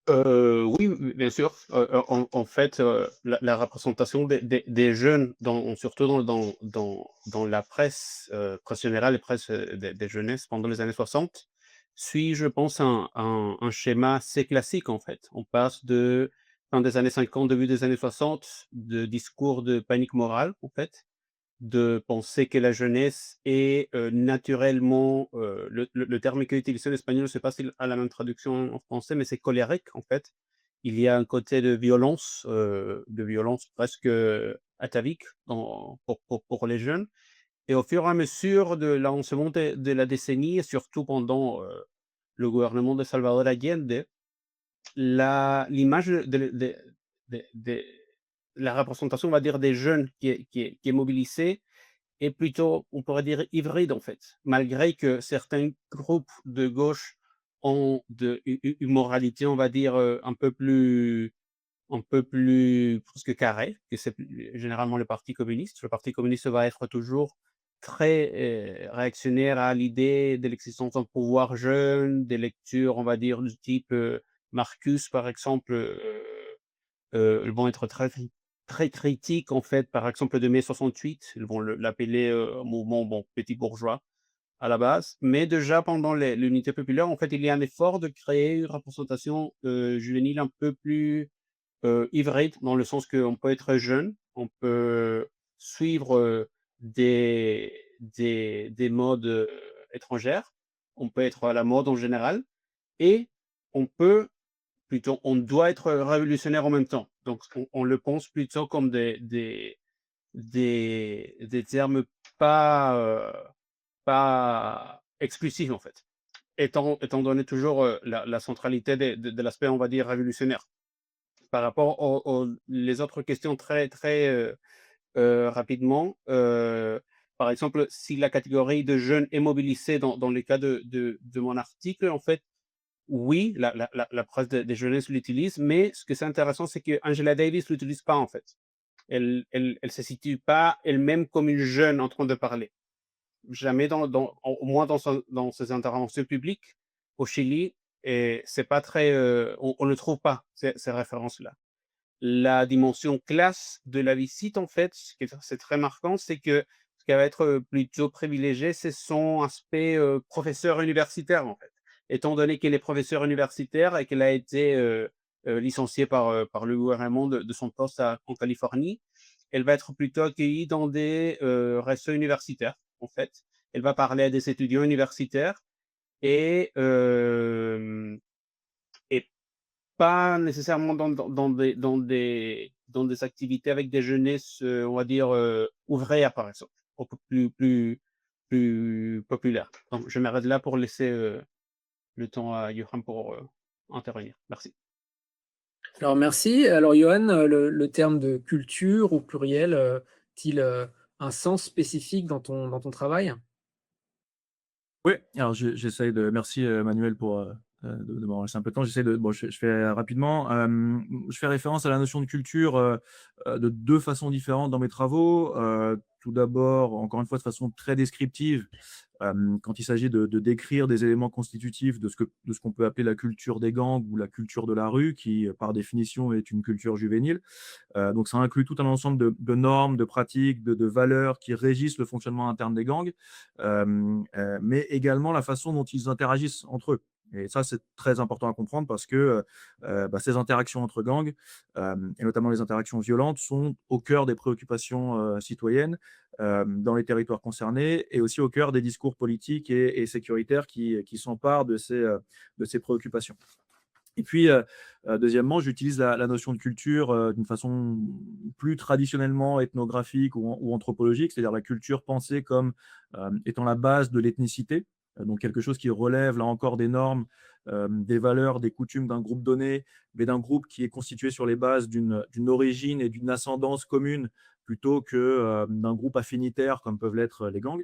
Oui, bien sûr. En fait, la représentation des jeunes, surtout dans la presse, presse générale et presse des jeunesses pendant les années 60, suit, je pense, un schéma assez classique, en fait. On passe de fin des années 50, début des années 60, de discours de panique morale, en fait, de penser que la jeunesse est naturellement, le terme qui est utilisé en espagnol, je ne sais pas s'il a la même traduction en français, mais c'est colérique en fait. Il y a un côté de violence presque atavique pour les jeunes. Et au fur et à mesure de l'avancement de la décennie, et surtout pendant le gouvernement de Salvador Allende, l'image de la représentation, on va dire, des jeunes qui est mobilisée est plutôt, on pourrait dire, hybride en fait. Malgré que certains groupes de gauche ont une moralité, on va dire, un peu plus presque carré, que c'est généralement le Parti communiste. Le Parti communiste va être toujours très réactionnaire à l'idée de l'existence d'un pouvoir jeune, des lectures, on va dire, du type Marcus, par exemple, ils vont être très critiques, en fait, par exemple, de mai 68. Ils vont l'appeler un mouvement, bon, petit bourgeois à la base. Mais déjà, pendant l'unité populaire, en fait, il y a un effort de créer une représentation juvénile un peu plus hybride, dans le sens qu'on peut être jeune, on peut suivre des modes étrangères, on peut être à la mode en général, et on peut plutôt, on doit être révolutionnaire en même temps. Donc, on le pense plutôt comme des termes pas, pas explicite en fait, étant donné toujours la centralité de l'aspect, on va dire, révolutionnaire. Par rapport les autres questions très rapidement, par exemple, si la catégorie de jeunes est mobilisée dans les cas de mon article, en fait, oui, la presse des jeunesses l'utilise, mais ce que c'est intéressant, c'est que Angela Davis l'utilise pas en fait. Elle se situe pas elle-même comme une jeune en train de parler. Jamais au moins dans ses interventions publiques au Chili, et c'est pas très, on ne trouve pas ces références-là. La dimension classe de la visite, en fait, c'est très marquant, c'est que ce qui va être plutôt privilégié, c'est son aspect professeur universitaire, en fait. Étant donné qu'elle est professeure universitaire et qu'elle a été licenciée par le gouvernement de son poste en Californie, elle va être plutôt accueillie dans des restos universitaires, en fait. Elle va parler à des étudiants universitaires et, et pas nécessairement dans des activités avec des jeunesses, on va dire, ouvrières, par exemple, beaucoup plus populaires. Donc je m'arrête là pour laisser, le temps à Johan pour, intervenir. Merci. Alors merci. Alors Johan, le terme de culture au pluriel, a-t-il un sens spécifique dans ton travail? Oui, alors j'essaye de merci, Manuel pour, de m'avoir laissé un peu de temps. J'essaie de bon, je fais rapidement. Je fais référence à la notion de culture, de 2 façons différentes dans mes travaux. Tout d'abord, encore une fois, de façon très descriptive, quand il s'agit de décrire des éléments constitutifs de ce qu'on peut appeler la culture des gangs ou la culture de la rue qui, par définition, est une culture juvénile. Donc ça inclut tout un ensemble de normes, de pratiques, de valeurs qui régissent le fonctionnement interne des gangs, mais également la façon dont ils interagissent entre eux. Et ça, c'est très important à comprendre parce que ces interactions entre gangs, et notamment les interactions violentes, sont au cœur des préoccupations citoyennes dans les territoires concernés et aussi au cœur des discours politiques et sécuritaires qui s'emparent de ces préoccupations. Et puis, deuxièmement, j'utilise la notion de culture, d'une façon plus traditionnellement ethnographique ou anthropologique, c'est-à-dire la culture pensée comme, étant la base de l'ethnicité, donc quelque chose qui relève là encore des normes, des valeurs, des coutumes d'un groupe donné, mais d'un groupe qui est constitué sur les bases d'une origine et d'une ascendance commune plutôt que, d'un groupe affinitaire comme peuvent l'être les gangs.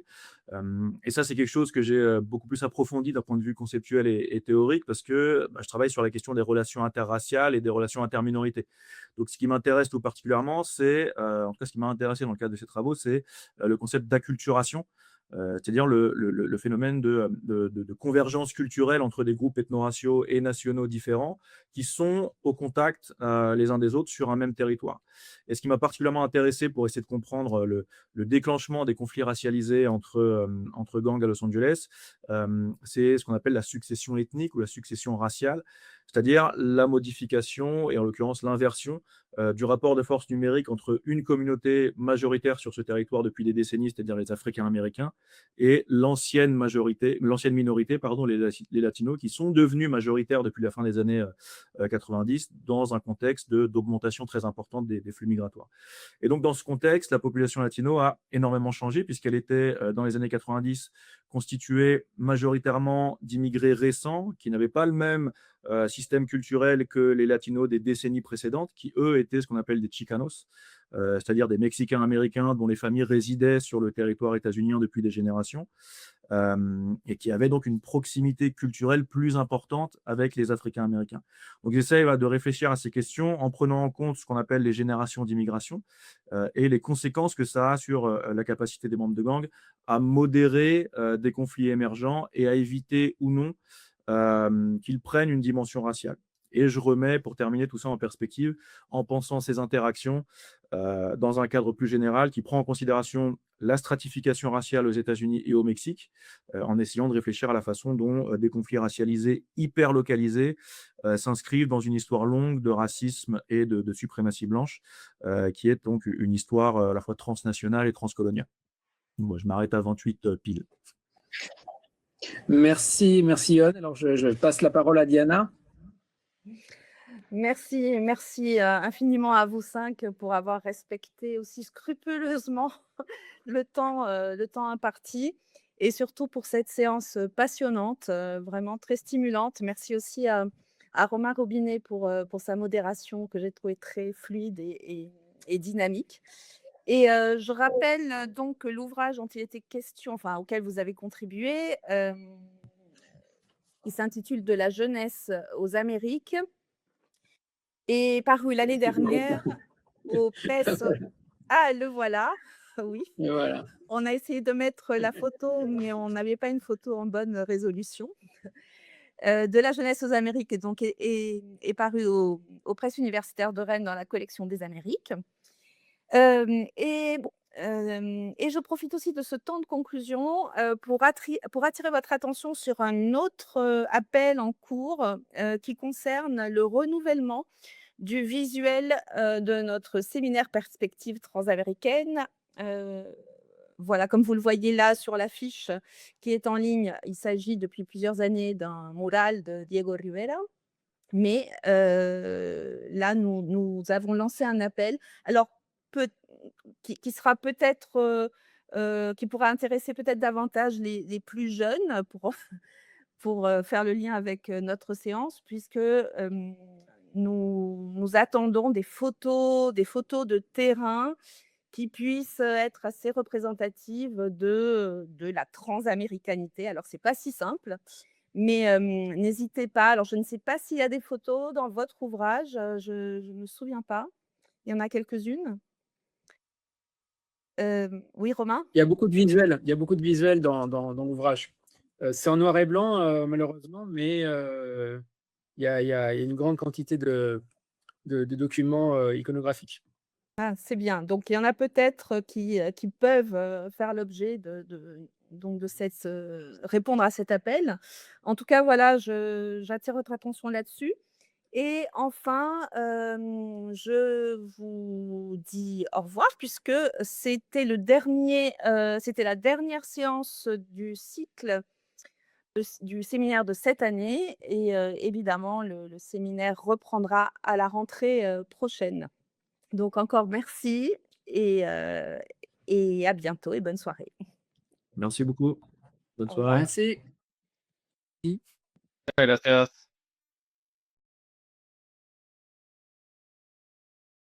Et ça, c'est quelque chose que j'ai beaucoup plus approfondi d'un point de vue conceptuel et théorique parce que je travaille sur la question des relations interraciales et des relations interminorités. Donc, ce qui m'intéresse tout particulièrement, c'est, en tout cas, ce qui m'a intéressé dans le cadre de ces travaux, c'est le concept d'acculturation. c'est-à-dire le phénomène de convergence culturelle entre des groupes ethno-raciaux et nationaux différents qui sont au contact les uns des autres sur un même territoire. Et ce qui m'a particulièrement intéressé pour essayer de comprendre le déclenchement des conflits racialisés entre gangs à Los Angeles, c'est ce qu'on appelle la succession ethnique ou la succession raciale, c'est-à-dire la modification et en l'occurrence l'inversion du rapport de force numérique entre une communauté majoritaire sur ce territoire depuis des décennies, c'est-à-dire les Africains-Américains, et l'ancienne minorité, pardon, les Latinos, qui sont devenus majoritaires depuis la fin des années 90 dans un contexte d'augmentation très importante des flux migratoires. Et donc, dans ce contexte, la population latino a énormément changé puisqu'elle était, dans les années 90, constituée majoritairement d'immigrés récents qui n'avaient pas le même système culturel que les latinos des décennies précédentes, qui, eux, étaient ce qu'on appelle des chicanos, c'est-à-dire des Mexicains américains dont les familles résidaient sur le territoire états-unien depuis des générations, et qui avaient donc une proximité culturelle plus importante avec les Africains américains. Donc j'essaie de réfléchir à ces questions en prenant en compte ce qu'on appelle les générations d'immigration et les conséquences que ça a sur la capacité des membres de gang à modérer des conflits émergents et à éviter ou non qu'ils prennent une dimension raciale. Et je remets, pour terminer tout ça en perspective, en pensant ces interactions dans un cadre plus général qui prend en considération la stratification raciale aux États-Unis et au Mexique, en essayant de réfléchir à la façon dont des conflits racialisés hyper localisés s'inscrivent dans une histoire longue de racisme et de suprématie blanche, qui est donc une histoire à la fois transnationale et transcoloniale. Moi, je m'arrête à 28 pile. Merci, merci Yon. Alors, je passe la parole à Diana. Merci infiniment à vous 5 pour avoir respecté aussi scrupuleusement le temps imparti et surtout pour cette séance passionnante, vraiment très stimulante. Merci aussi à Romain Robinet pour sa modération que j'ai trouvée très fluide et dynamique. Et je rappelle donc que l'ouvrage dont il était question, enfin auquel vous avez contribué, il s'intitule De la jeunesse aux Amériques, est paru l'année dernière aux presses. Ah, le voilà, oui. Et voilà. On a essayé de mettre la photo, mais on n'avait pas une photo en bonne résolution. De la jeunesse aux Amériques donc est paru aux presses universitaires de Rennes dans la collection des Amériques. Et je profite aussi de ce temps de conclusion pour attirer votre attention sur un autre appel en cours qui concerne le renouvellement du visuel de notre séminaire Perspectives transaméricaines. Voilà, comme vous le voyez là sur l'affiche qui est en ligne, il s'agit depuis plusieurs années d'un mural de Diego Rivera. Mais là, nous avons lancé un appel. Alors, qui sera peut-être, qui pourra intéresser peut-être davantage les plus jeunes pour faire le lien avec notre séance, puisque nous attendons des photos de terrain qui puissent être assez représentatives de la transaméricanité. Alors, c'est pas si simple, mais n'hésitez pas. Alors, je ne sais pas s'il y a des photos dans votre ouvrage, je ne me souviens pas. Il y en a quelques-unes? Oui, Romain? Il y a beaucoup de visuels dans l'ouvrage. C'est en noir et blanc, malheureusement, mais il y a une grande quantité de documents iconographiques. Ah, c'est bien. Donc il y en a peut-être qui peuvent faire l'objet donc de cette répondre à cet appel. En tout cas, voilà, j'attire votre attention là-dessus. Et enfin, je vous dis au revoir puisque c'était la dernière séance du cycle du séminaire de cette année et évidemment le séminaire reprendra à la rentrée prochaine. Donc encore merci et à bientôt et bonne soirée. Merci beaucoup. Bonne Au revoir. soirée. Merci. Gracias.